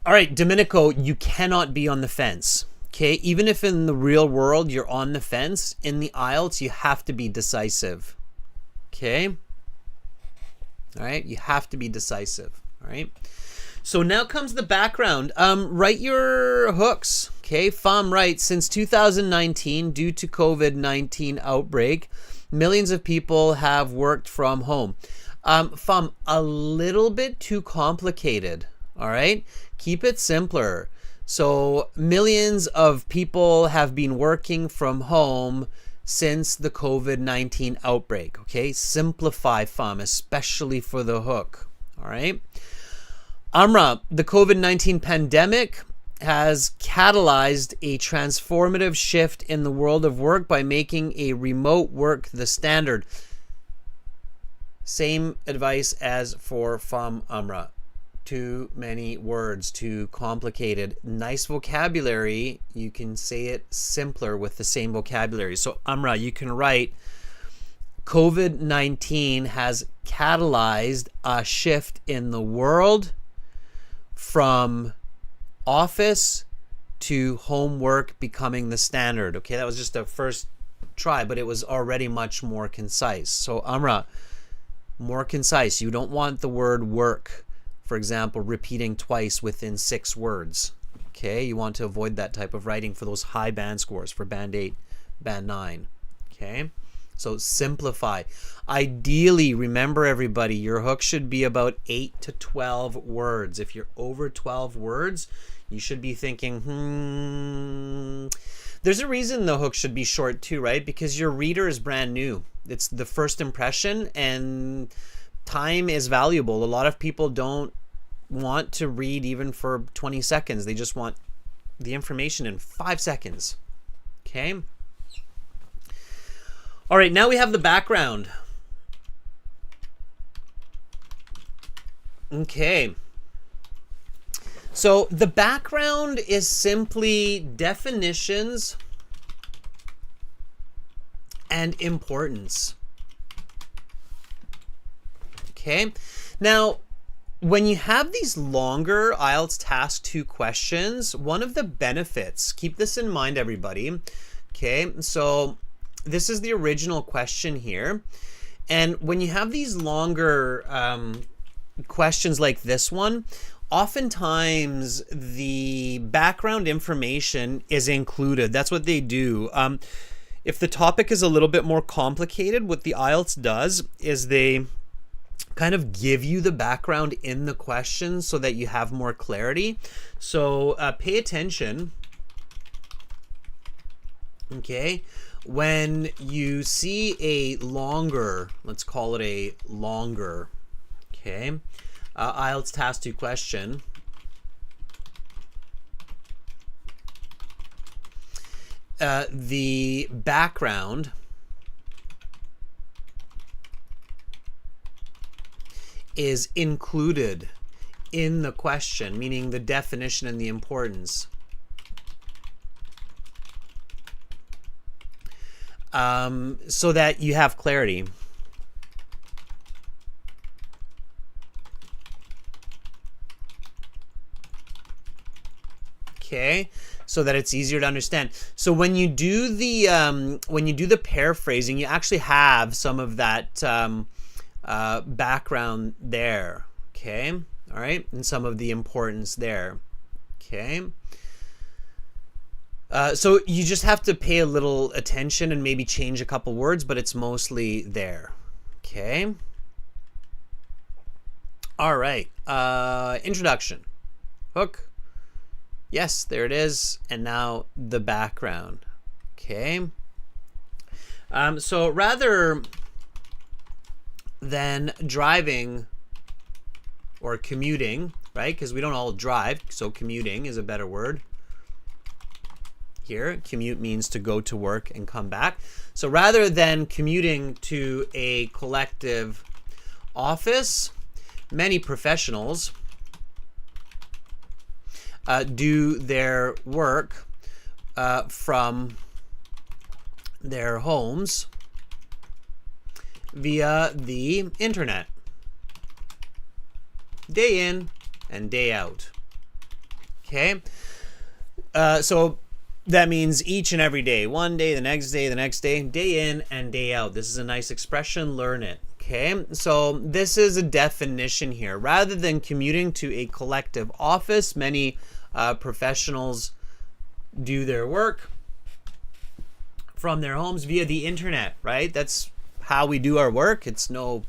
A: All right, Domenico, you cannot be on the fence. Okay, even if in the real world you're on the fence, in the IELTS you have to be decisive. Okay? All right, you have to be decisive. All right? So now comes the background. Write your hooks. Okay, Pham writes, since 2019, due to COVID-19 outbreak, millions of people have worked from home. Pham, a little bit too complicated. All right, keep it simpler. So millions of people have been working from home since the COVID-19 outbreak. Okay, simplify, Pham, especially for the hook. All right. Amra, the COVID-19 pandemic has catalyzed a transformative shift in the world of work by making a remote work the standard. Same advice as for Pham, Amra. Too many words, too complicated. Nice vocabulary. You can say it simpler with the same vocabulary. So Amra, you can write, COVID-19 has catalyzed a shift in the world from office to homework becoming the standard. Okay, that was just a first try, but it was already much more concise. So Amra, more concise. You don't want the word work, for example, repeating twice within 6 words. Okay, you want to avoid that type of writing for those high band scores, for band 8, band 9. Okay, so simplify. Ideally, remember everybody, your hook should be about 8 to 12 words. If you're over 12 words, you should be thinking, There's a reason the hook should be short too, right? Because your reader is brand new. It's the first impression, and time is valuable. A lot of people don't want to read even for 20 seconds. They just want the information in 5 seconds. Okay? All right, now we have the background. Okay. So the background is simply definitions and importance. Okay. Now, when you have these longer IELTS Task 2 questions, one of the benefits, keep this in mind, everybody. Okay. So this is the original question here. And when you have these longer questions like this one, oftentimes the background information is included. That's what they do. If the topic is a little bit more complicated, what the IELTS does is they kind of give you the background in the question so that you have more clarity. So pay attention. Okay. When you see a longer, let's call it a longer, okay, IELTS Task 2 question, the background is included in the question, meaning the definition and the importance. So that you have clarity. Okay, so that it's easier to understand. So when you do the paraphrasing, you actually have some of that background there. Okay, all right, and some of the importance there. Okay. So you just have to pay a little attention and maybe change a couple words, but it's mostly there. Okay. All right. Introduction. Hook. Yes, there it is. And now the background. Okay. So rather than driving or commuting, right? Because we don't all drive, so commuting is a better word. Here, commute means to go to work and come back. So rather than commuting to a collective office, many professionals do their work from their homes via the internet, day in and day out. Okay, so That means each and every day, one day, the next day, day in and day out. This is a nice expression. Learn it. Okay, so this is a definition here. Rather than commuting to a collective office, many professionals do their work from their homes via the internet, right? That's how we do our work. It's no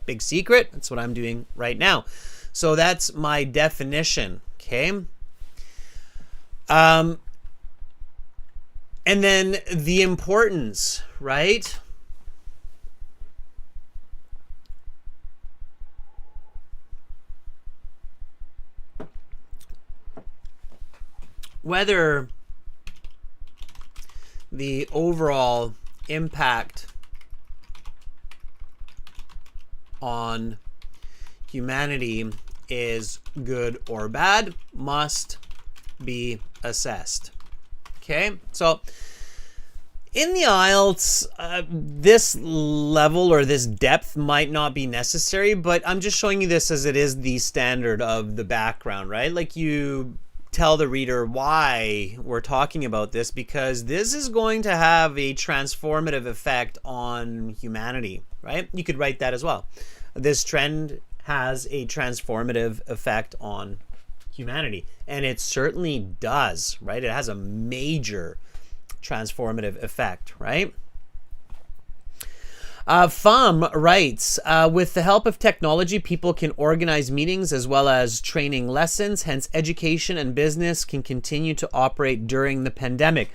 A: big secret. That's what I'm doing right now. So that's my definition, okay? And then the importance, right? Whether the overall impact on humanity is good or bad must be assessed. Okay, so in the IELTS, this level or this depth might not be necessary, but I'm just showing you this as it is the standard of the background, right? Like, you tell the reader why we're talking about this, because this is going to have a transformative effect on humanity, right? You could write that as well. This trend has a transformative effect on humanity, and it certainly does, right? It has a major transformative effect, right? Pham writes, with the help of technology, people can organize meetings as well as training lessons. Hence, education and business can continue to operate during the pandemic.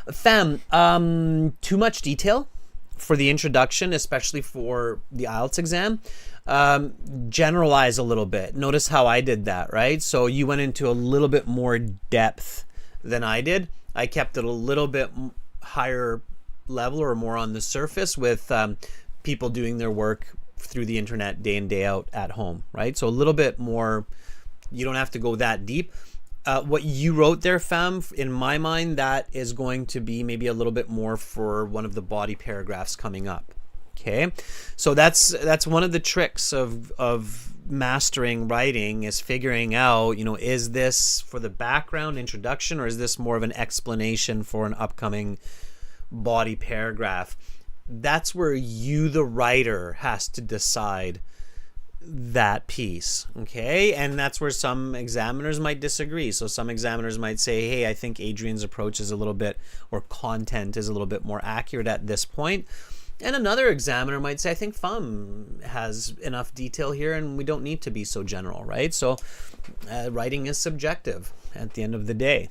A: Pham, too much detail for the introduction, especially for the IELTS exam. Generalize a little bit. Notice how I did that, right? So you went into a little bit more depth than I did. I kept it a little bit higher level or more on the surface with people doing their work through the internet day in, day out at home, right? So a little bit more, you don't have to go that deep. What you wrote there, Pham, in my mind, that is going to be maybe a little bit more for one of the body paragraphs coming up. Okay, so that's one of the tricks of mastering writing, is figuring out, you know, is this for the background introduction or is this more of an explanation for an upcoming body paragraph? That's where you, the writer, has to decide that piece, okay? And that's where some examiners might disagree. So some examiners might say, hey, I think Adrian's approach is a little bit, or content is a little bit more accurate at this point. And another examiner might say, I think Pham has enough detail here and we don't need to be so general, right? So writing is subjective at the end of the day.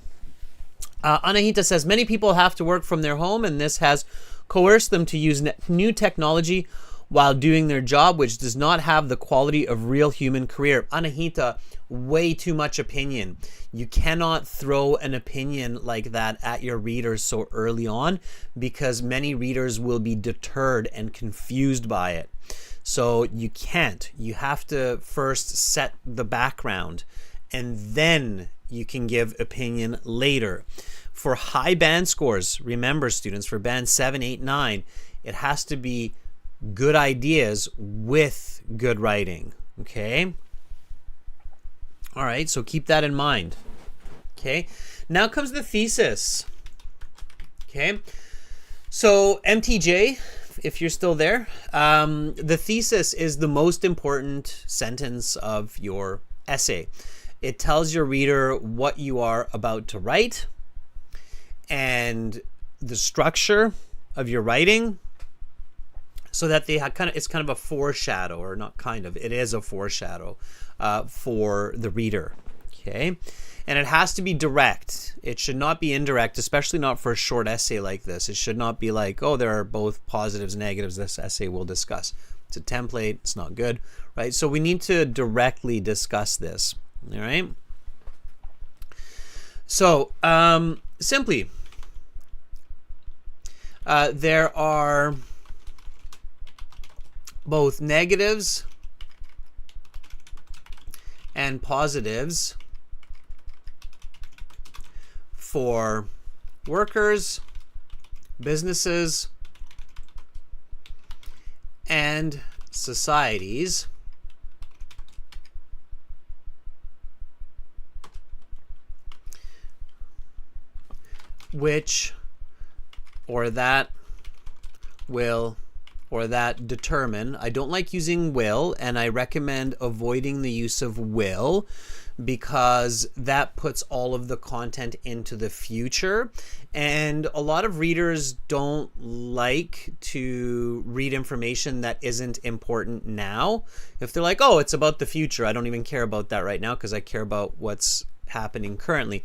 A: Anahita says, many people have to work from their home and this has coerced them to use new technology while doing their job, which does not have the quality of real human career. Anahita, way too much opinion. You cannot throw an opinion like that at your readers so early on, because many readers will be deterred and confused by it. So you can't. You have to first set the background and then you can give opinion later. For high band scores, remember students, for band 7, 8, 9, it has to be good ideas with good writing, okay? All right, so keep that in mind, okay? Now comes the thesis, okay? So MTJ, if you're still there, the thesis is the most important sentence of your essay. It tells your reader what you are about to write and the structure of your writing, so that they have it's kind of a foreshadow, or not kind of, it is a foreshadow for the reader, okay? And it has to be direct. It should not be indirect, especially not for a short essay like this. It should not be like, oh, there are both positives and negatives this essay will discuss. It's a template, it's not good, right? So we need to directly discuss this, all right? So simply, there are both negatives and positives for workers, businesses, and societies which, or that, will, or that determine. I don't like using will, and I recommend avoiding the use of will because that puts all of the content into the future. And a lot of readers don't like to read information that isn't important now. If they're like, oh, it's about the future, I don't even care about that right now because I care about what's happening currently.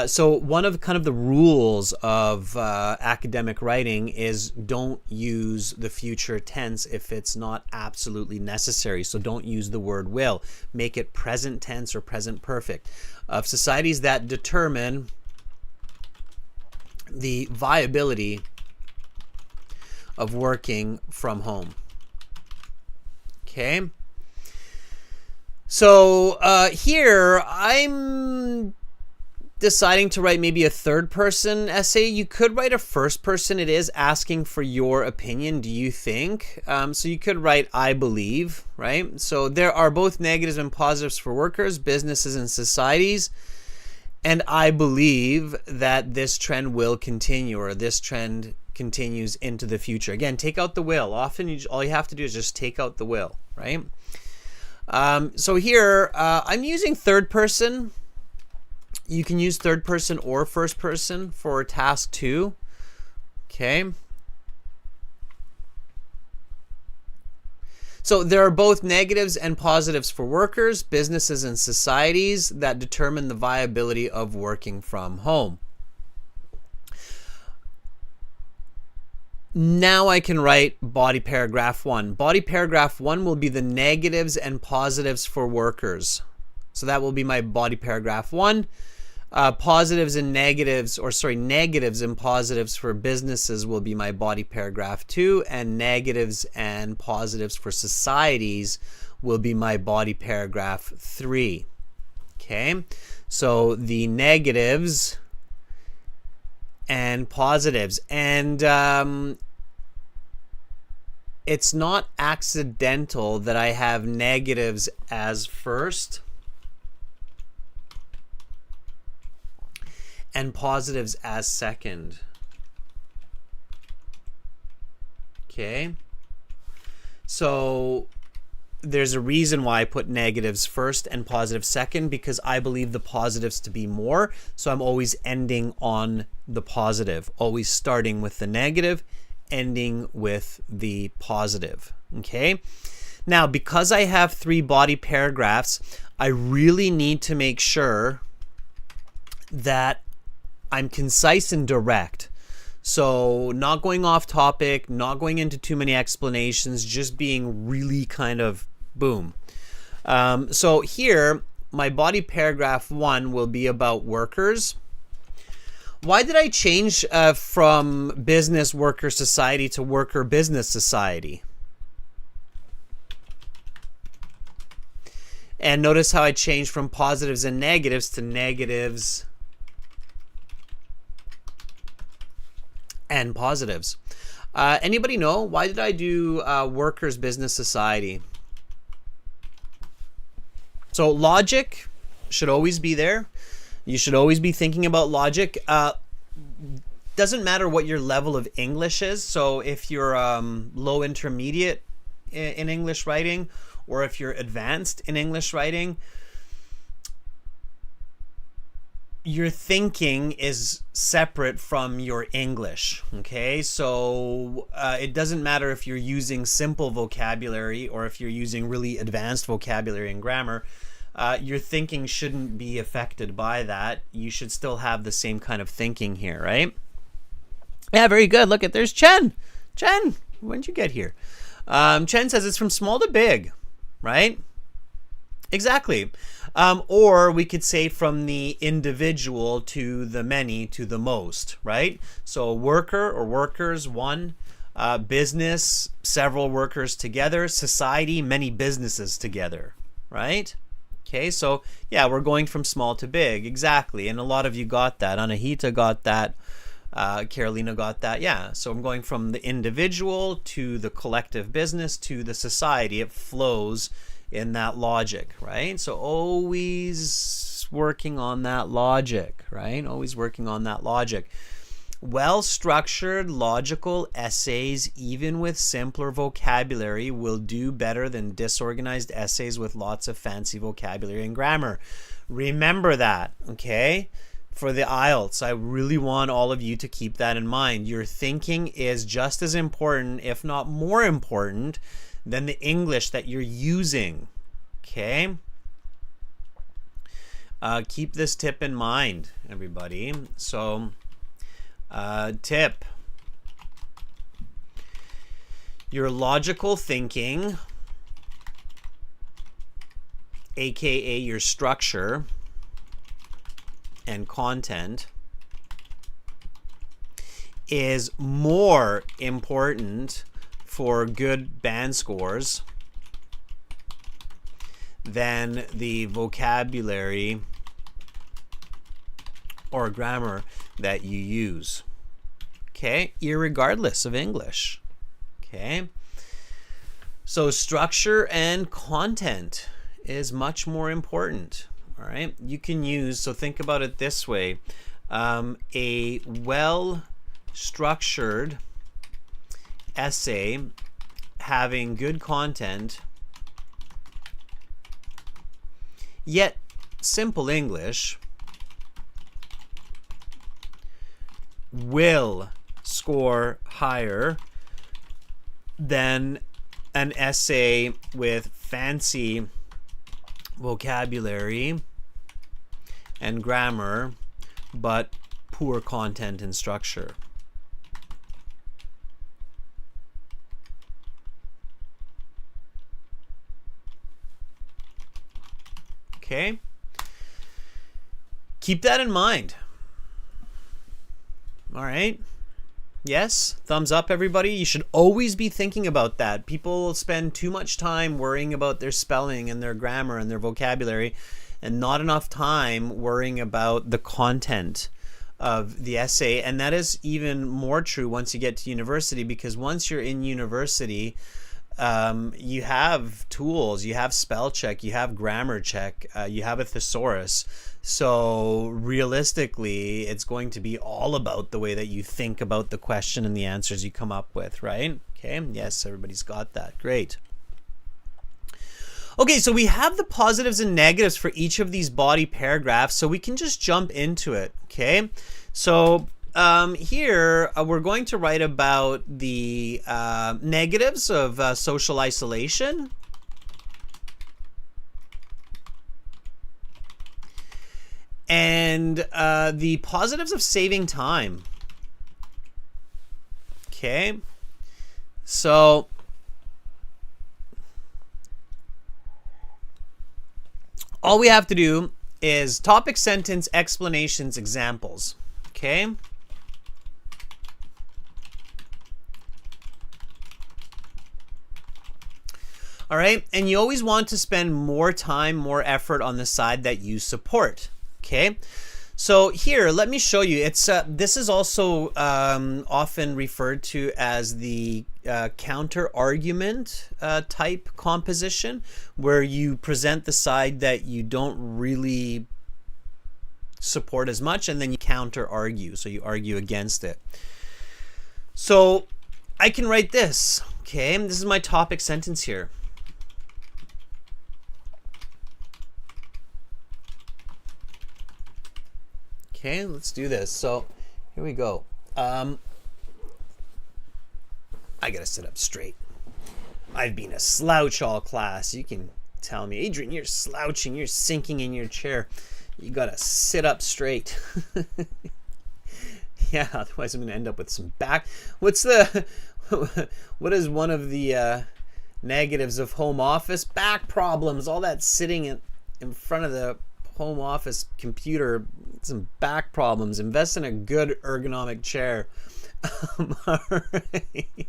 A: So one of kind of the rules of academic writing is don't use the future tense if it's not absolutely necessary. So don't use the word will. Make it present tense or present perfect. Of societies that determine the viability of working from home. Okay. So here I'm deciding to write maybe a third person essay. You could write a first person. It is asking for your opinion. Do you think? So you could write I believe, right? So there are both negatives and positives for workers, businesses, and societies. And I believe that this trend will continue, or this trend continues into the future. Again, take out the will. Often all you have to do is just take out the will, right? So here I'm using third person. You can use third person or first person for task 2. Okay. So there are both negatives and positives for workers, businesses, and societies that determine the viability of working from home. Now I can write body paragraph 1. Body paragraph 1 will be the negatives and positives for workers. So that will be my body paragraph 1. Positives and negatives, negatives and positives for businesses will be my body paragraph 2, and negatives and positives for societies will be my body paragraph 3. Okay, so the negatives and positives, and it's not accidental that I have negatives as first and positives as second. Okay, so there's a reason why I put negatives first and positives second, because I believe the positives to be more. So I'm always ending on the positive, always starting with the negative, ending with the positive. Okay, now because I have 3 body paragraphs, I really need to make sure that I'm concise and direct. So not going off topic, not going into too many explanations, just being really kind of boom. So here, my body paragraph 1 will be about workers. Why did I change from business worker society to worker business society? And notice how I changed from positives and negatives to negatives and positives. Anybody know why did I do workers business society? So logic should always be there. You should always be thinking about logic. Doesn't matter what your level of English is. So if you're low intermediate in English writing, or if you're advanced in English writing, your thinking is separate from your English. Okay, so it doesn't matter if you're using simple vocabulary or if you're using really advanced vocabulary and grammar. Your thinking shouldn't be affected by that. You should still have the same kind of thinking here, right? Yeah, very good. Look at, there's Chen. Chen, when did you get here? Chen says it's from small to big, right? Exactly. Or we could say from the individual to the many to the most, right? So worker or workers, one. Business, several workers together. Society, many businesses together, right? Okay, so yeah, we're going from small to big, exactly. And a lot of you got that. Anahita got that. Carolina got that. Yeah, so I'm going from the individual to the collective business to the society. It flows in that logic, right? So always working on that logic, right? Always working on that logic. Well-structured, logical essays, even with simpler vocabulary, will do better than disorganized essays with lots of fancy vocabulary and grammar. Remember that, okay? For the IELTS, I really want all of you to keep that in mind. Your thinking is just as important, if not more important, than the English that you're using, okay? Keep this tip in mind, everybody. So, tip. Your logical thinking, aka your structure and content, is more important for good band scores than the vocabulary or grammar that you use, okay, irregardless of English, okay? So structure and content is much more important, all right? You can use, so think about it this way, a well-structured essay having good content, yet simple English, will score higher than an essay with fancy vocabulary and grammar but poor content and structure. Okay? Keep that in mind. All right. Yes, thumbs up, everybody. You should always be thinking about that. People spend too much time worrying about their spelling and their grammar and their vocabulary, and not enough time worrying about the content of the essay. And that is even more true once you get to university, because once you're in university, you have tools, you have spell check, you have grammar check, you have a thesaurus. So realistically, it's going to be all about the way that you think about the question and the answers you come up with, right? Okay, yes, everybody's got that. Great. Okay, so we have the positives and negatives for each of these body paragraphs, so we can just jump into it, okay? So here we're going to write about the negatives of social isolation, and the positives of saving time. Okay, so all we have to do is topic, sentence, explanations, examples. Okay. All right, and you always want to spend more time, more effort on the side that you support. Okay, so here, let me show you. It's this is also often referred to as the counter argument type composition, where you present the side that you don't really support as much, and then you counter argue, so you argue against it. So I can write this. Okay, this is my topic sentence here. Okay, let's do this. So here we go. I gotta sit up straight. I've been a slouch all class. You can tell me, Adrian, you're slouching, you're sinking in your chair. You gotta sit up straight. Yeah, otherwise I'm gonna end up with some back. What is one of the negatives of home office? Back problems. All that sitting in front of the home office computer, some back problems. Invest in a good ergonomic chair. All right.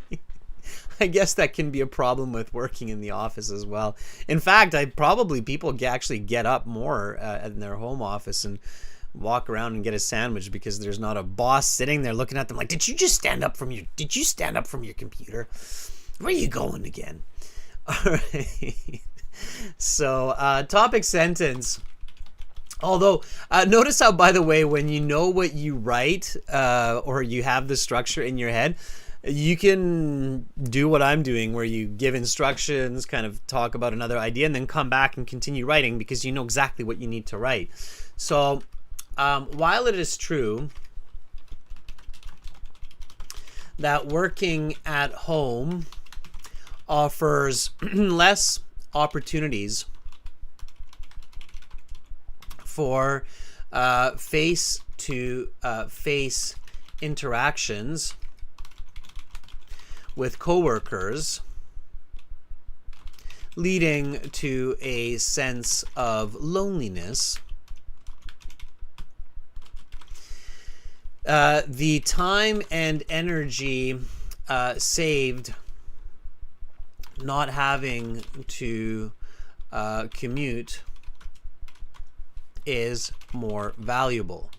A: I guess that can be a problem with working in the office as well. In fact, people actually get up more in their home office and walk around and get a sandwich because there's not a boss sitting there looking at them like, did you stand up from your computer? Where are you going again? All right. So topic sentence. Although, notice how, by the way, when you know what you write or you have the structure in your head, you can do what I'm doing, where you give instructions, kind of talk about another idea, and then come back and continue writing because you know exactly what you need to write. So while it is true that working at home offers less opportunities for face-to-face interactions with coworkers, leading to a sense of loneliness, the time and energy saved not having to commute is more valuable.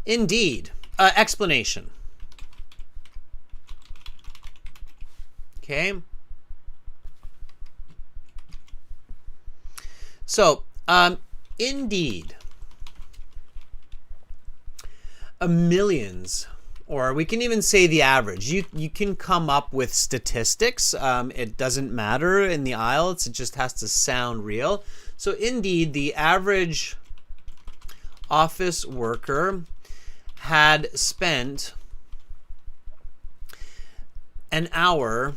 A: Indeed. Explanation. Okay. So, indeed, millions, or we can even say the average. You can come up with statistics. It doesn't matter in the IELTS. It just has to sound real. So indeed, the average office worker had spent an hour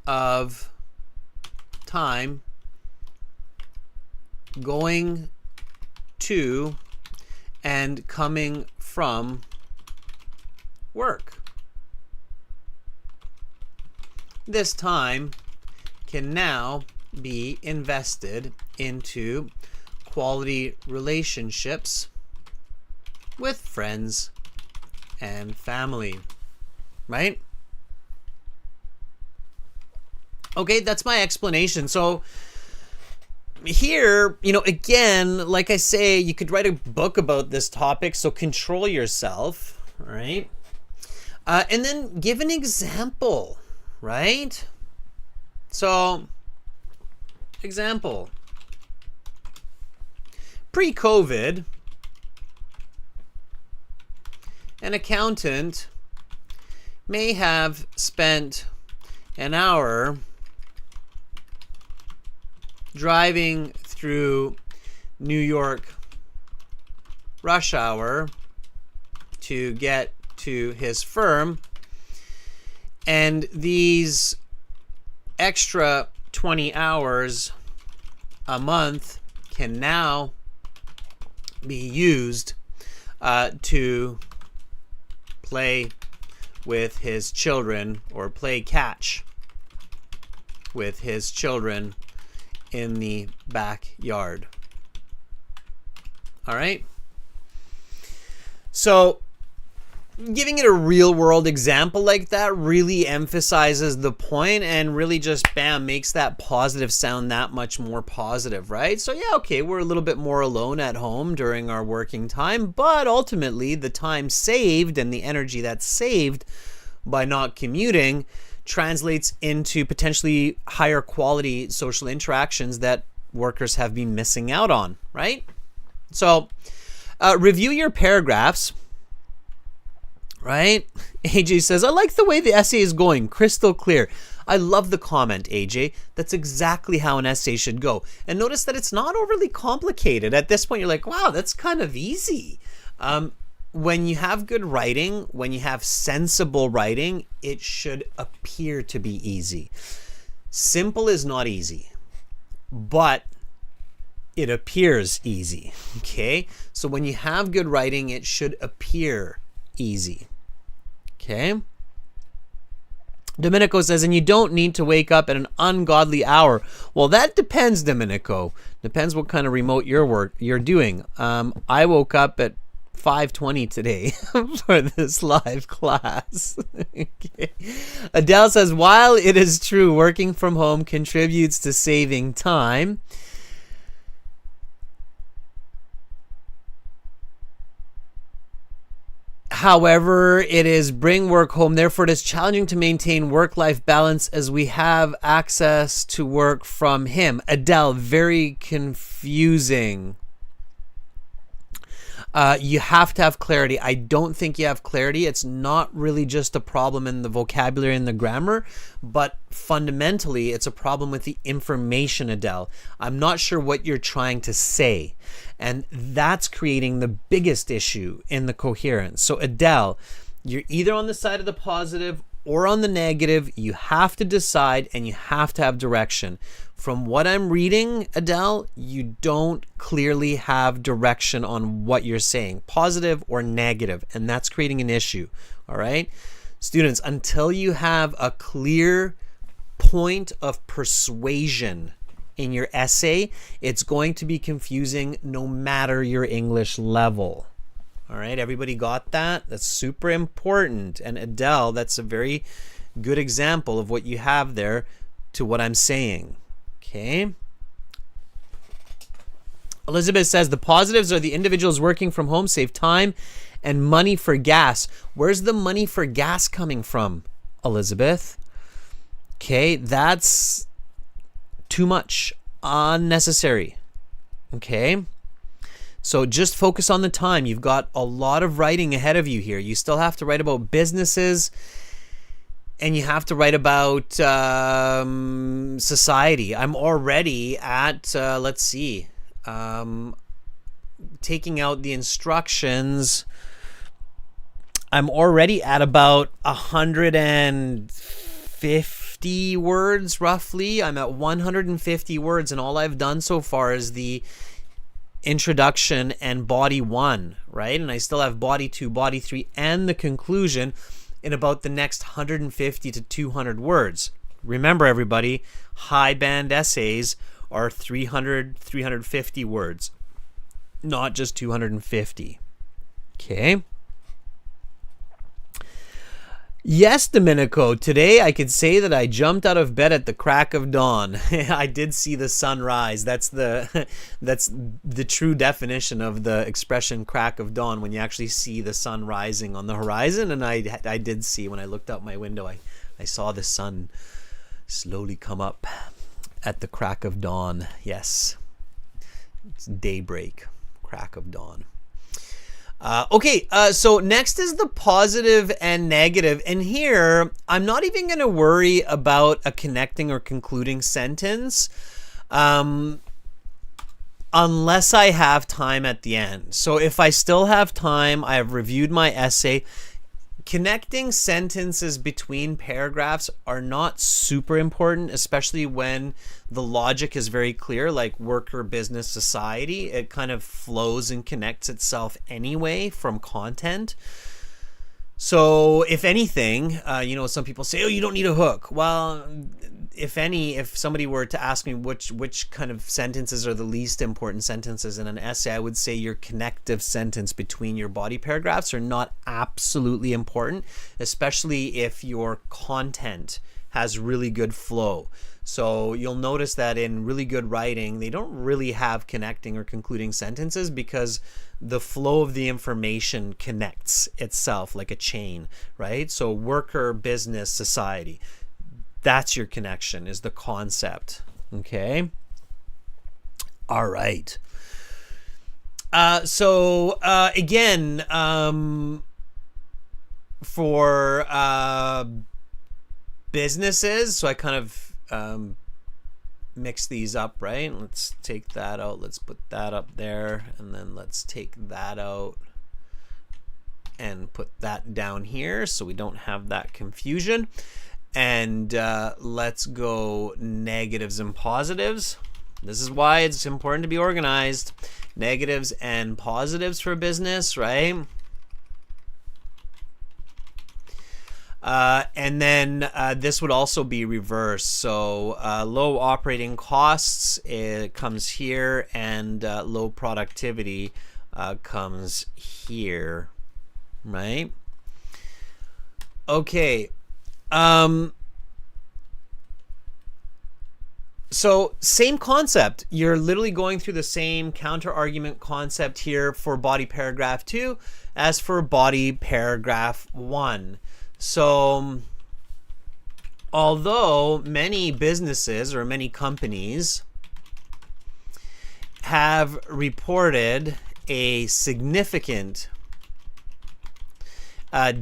A: of time going to and coming from work. This time can now be invested into quality relationships with friends and family, right? Okay, that's my explanation. So here, again, like I say, you could write a book about this topic, so control yourself, right? And then give an example, right? So, example. Pre-COVID, an accountant may have spent an hour driving through New York rush hour to get to his firm, and these extra 20 hours a month can now be used to play with his children, or play catch with his children in the backyard. All right. So giving it a real world example like that really emphasizes the point and really just, bam, makes that positive sound that much more positive, right? So yeah, okay, we're a little bit more alone at home during our working time, but ultimately the time saved and the energy that's saved by not commuting translates into potentially higher quality social interactions that workers have been missing out on, right? So review your paragraphs, right? AJ says, I like the way the essay is going, crystal clear. I love the comment, AJ. That's exactly how an essay should go. And notice that it's not overly complicated. At this point, you're like, wow, that's kind of easy. When you have good writing, when you have sensible writing, it should appear to be easy. Simple is not easy, but it appears easy, okay? So when you have good writing, it should appear easy, okay? Domenico says, and you don't need to wake up at an ungodly hour. Well, that depends, Domenico. Depends what kind of remote you're doing. I woke up at 5:20 today for this live class. Okay. Adele says, while it is true working from home contributes to saving time, However, it is bring work home. Therefore, it is challenging to maintain work-life balance as we have access to work from him. Adele, very confusing. You have to have clarity. I don't think you have clarity. It's not really just a problem in the vocabulary and the grammar, but fundamentally it's a problem with the information, Adele. I'm not sure what you're trying to say, and that's creating the biggest issue in the coherence. So Adele, you're either on the side of the positive or on the negative. You have to decide, and you have to have direction. From what I'm reading, Adele, you don't clearly have direction on what you're saying, positive or negative, and that's creating an issue. All right, students, until you have a clear point of persuasion in your essay, it's going to be confusing no matter your English level. All right, everybody got that? That's super important. And Adele, that's a very good example of what you have there to what I'm saying. Okay. Elizabeth says the positives are the individuals working from home save time and money for gas. Where's the money for gas coming from, Elizabeth? Okay, that's too much, unnecessary. Okay. So just focus on the time. You've got a lot of writing ahead of you here. You still have to write about businesses, and you have to write about society. I'm already at, let's see, taking out the instructions. I'm already at about 150 words, roughly. I'm at 150 words, and all I've done so far is the introduction and body 1, right? And I still have body 2, body 3, and the conclusion in about the next 150 to 200 words. Remember, everybody, high band essays are 300, 350 words, not just 250. Okay. Yes, Domenico, today I could say that I jumped out of bed at the crack of dawn. I did see the sun rise. That's the true definition of the expression crack of dawn, when you actually see the sun rising on the horizon. And I did see, when I looked out my window, I saw the sun slowly come up at the crack of dawn. Yes, it's daybreak, crack of dawn. Okay, so next is the positive and negative. And here, I'm not even going to worry about a connecting or concluding sentence unless I have time at the end. So if I still have time, I have reviewed my essay. Connecting sentences between paragraphs are not super important, especially when the logic is very clear, like worker, business, society. It kind of flows and connects itself anyway from content. So if anything, some people say, oh, you don't need a hook. Well, if somebody were to ask me which kind of sentences are the least important sentences in an essay, I would say your connective sentence between your body paragraphs are not absolutely important, especially if your content has really good flow. So you'll notice that in really good writing, they don't really have connecting or concluding sentences because the flow of the information connects itself like a chain, right? So worker, business, society. That's your connection, is the concept. Okay. All right. Again, for businesses, so I kind of mix these up, right? Let's take that out. Let's put that up there, and then let's take that out and put that down here so we don't have that confusion. And let's go negatives and positives. This is why it's important to be organized. Negatives and positives for business, right? And then this would also be reversed. So low operating costs, it comes here, and low productivity comes here, right? Okay. So same concept. You're literally going through the same counter argument concept here for body paragraph 2 as for body paragraph 1. So although many businesses or many companies have reported a significant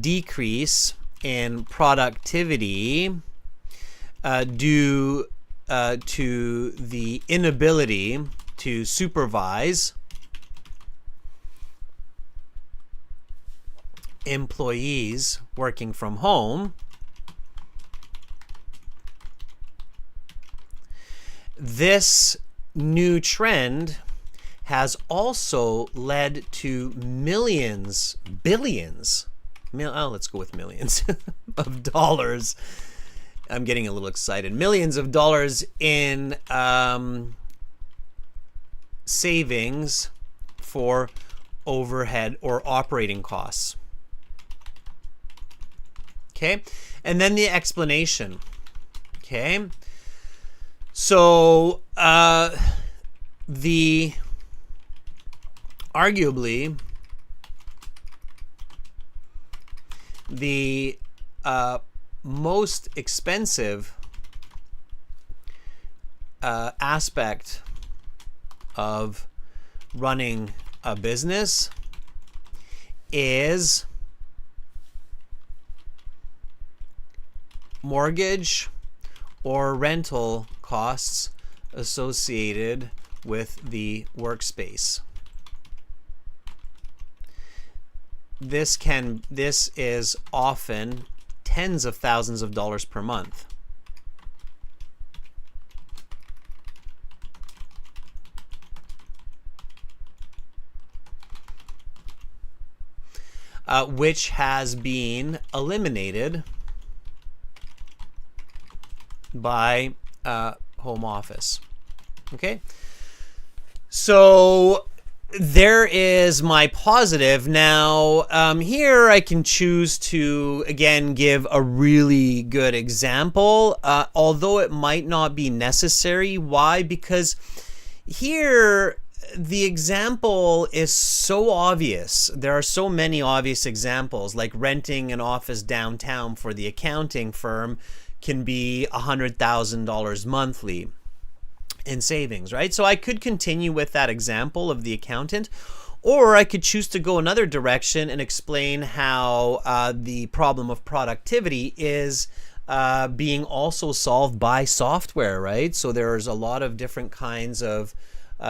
A: decrease in productivity due to the inability to supervise employees working from home, this new trend has also led to let's go with millions of dollars. I'm getting a little excited. Millions of dollars in savings for overhead or operating costs. Okay, and then the explanation. Okay, so arguably the most expensive aspect of running a business is mortgage or rental costs associated with the workspace. This is often tens of thousands of dollars per month. Which has been eliminated by home office. Okay, so there is my positive. Now here I can choose to again give a really good example, although it might not be necessary. Why? Because here the example is so obvious. There are so many obvious examples, like renting an office downtown for the accounting firm can be $100,000 monthly in savings, right? So I could continue with that example of the accountant, or I could choose to go another direction and explain how the problem of productivity is being also solved by software, right? So there's a lot of different kinds of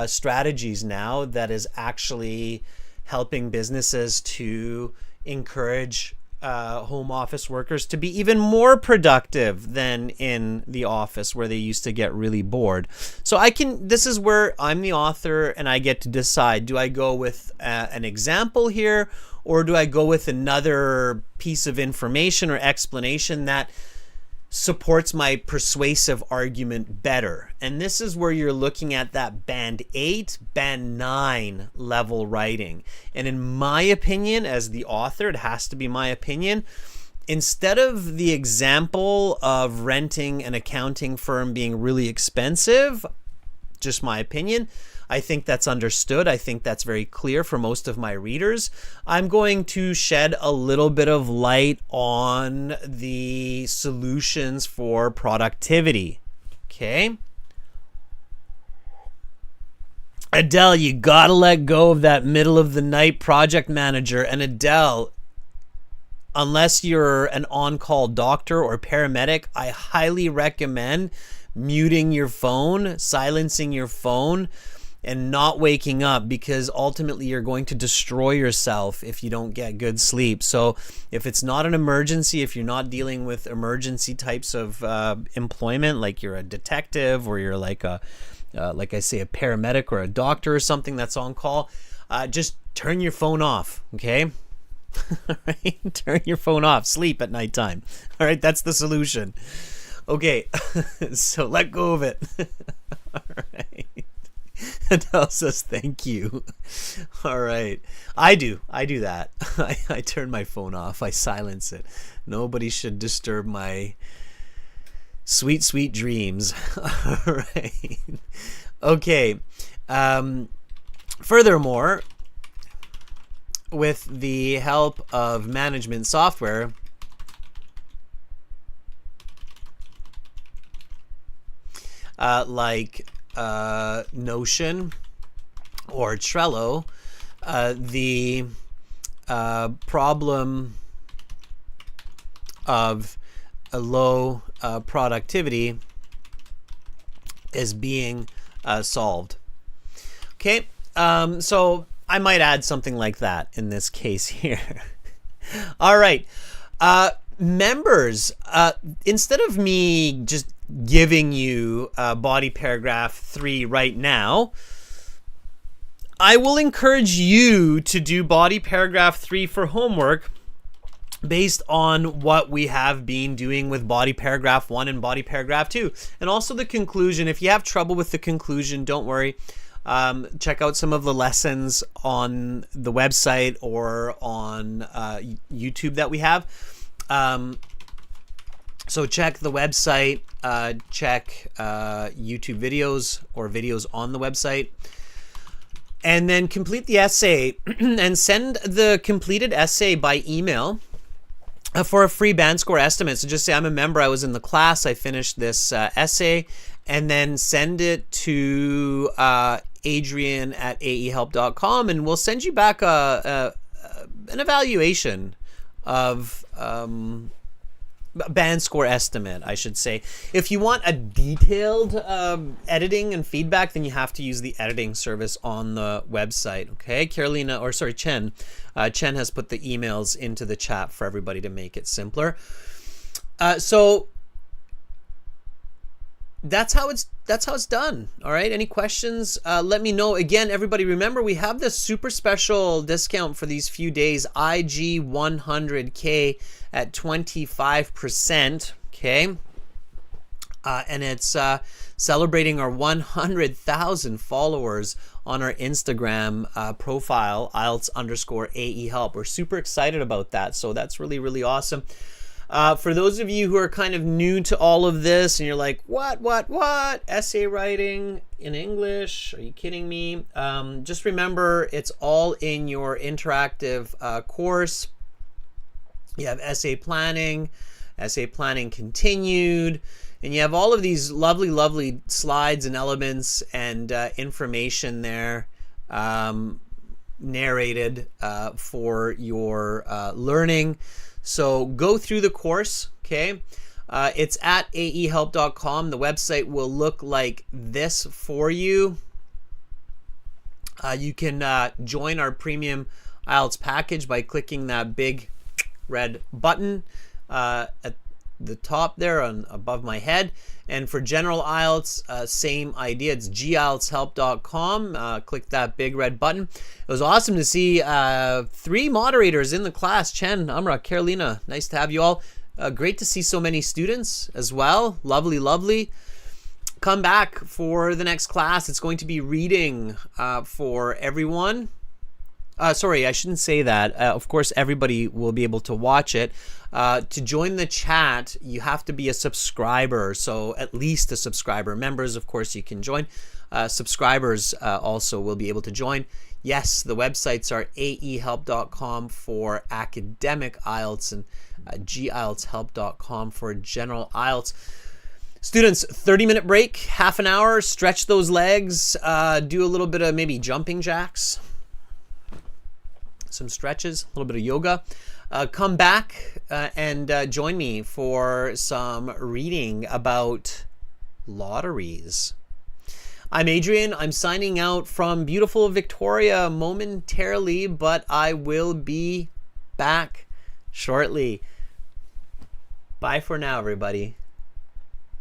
A: strategies now that is actually helping businesses to encourage home office workers to be even more productive than in the office where they used to get really bored. So this is where I'm the author and I get to decide, do I go with an example here, or do I go with another piece of information or explanation that supports my persuasive argument better? And this is where you're looking at that band 8, band 9 level writing. And in my opinion, as the author, it has to be my opinion, instead of the example of renting an accounting firm being really expensive, just my opinion, I think that's understood. I think that's very clear for most of my readers. I'm going to shed a little bit of light on the solutions for productivity. Okay. Adele, you gotta let go of that middle of the night project manager. And Adele, unless you're an on-call doctor or paramedic, I highly recommend muting your phone, silencing your phone, and not waking up, because ultimately you're going to destroy yourself if you don't get good sleep. So if it's not an emergency, if you're not dealing with emergency types of employment, like you're a detective or you're like a like I say, a paramedic or a doctor or something that's on call, just turn your phone off, okay? All right, turn your phone off. Sleep at nighttime. All right, that's the solution. Okay, so let go of it. All right. Adele says thank you. All right. I do that. I turn my phone off. I silence it. Nobody should disturb my Sweet, sweet dreams. All right. Okay. Furthermore, with the help of management software, like Notion or Trello, the problem of a low productivity is being solved. Okay, so I might add something like that in this case here. All right, members, instead of me just giving you body paragraph 3 right now, I will encourage you to do body paragraph 3 for homework based on what we have been doing with body paragraph 1 and body paragraph 2. And also the conclusion. If you have trouble with the conclusion, don't worry. Check out some of the lessons on the website or on YouTube that we have. So check the website, check YouTube videos or videos on the website. And then complete the essay and send the completed essay by email for a free band score estimate. So just say, I'm a member, I was in the class, I finished this essay, and then send it to Adrian@aehelp.com, and we'll send you back an evaluation of band score estimate, I should say. If you want a detailed editing and feedback, then you have to use the editing service on the website. Okay, Chen has put the emails into the chat for everybody to make it simpler. So that's how it's done. All right, any questions, let me know. Again, everybody, remember we have this super special discount for these few days, IG100K at 25%. Okay, and it's celebrating our 100,000 followers on our Instagram profile, IELTS_AEHelp. We're super excited about that, so that's really, really awesome. For those of you who are kind of new to all of this and you're like, what? Essay writing in English? Are you kidding me? Just remember, it's all in your interactive course. You have essay planning continued, and you have all of these lovely, lovely slides and elements and information there narrated for your learning. So go through the course, okay? It's at aehelp.com. The website will look like this for you. You can join our premium IELTS package by clicking that big red button at the top there above my head. And for general IELTS, same idea. It's gieltshelp.com. Click that big red button. It was awesome to see 3 moderators in the class. Chen, Amra, Carolina, nice to have you all. Great to see so many students as well. Lovely, lovely. Come back for the next class. It's going to be reading for everyone. Sorry, I shouldn't say that. Of course, everybody will be able to watch it. To join the chat, you have to be a subscriber, so at least a subscriber. Members, of course, you can join. Subscribers also will be able to join. Yes, the websites are aehelp.com for academic IELTS and gieltshelp.com for general IELTS. Students, 30-minute break, half an hour, stretch those legs, do a little bit of maybe jumping jacks, some stretches, a little bit of yoga. Come back and join me for some reading about lotteries. I'm Adrian. I'm signing out from beautiful Victoria momentarily, but I will be back shortly. Bye for now, everybody.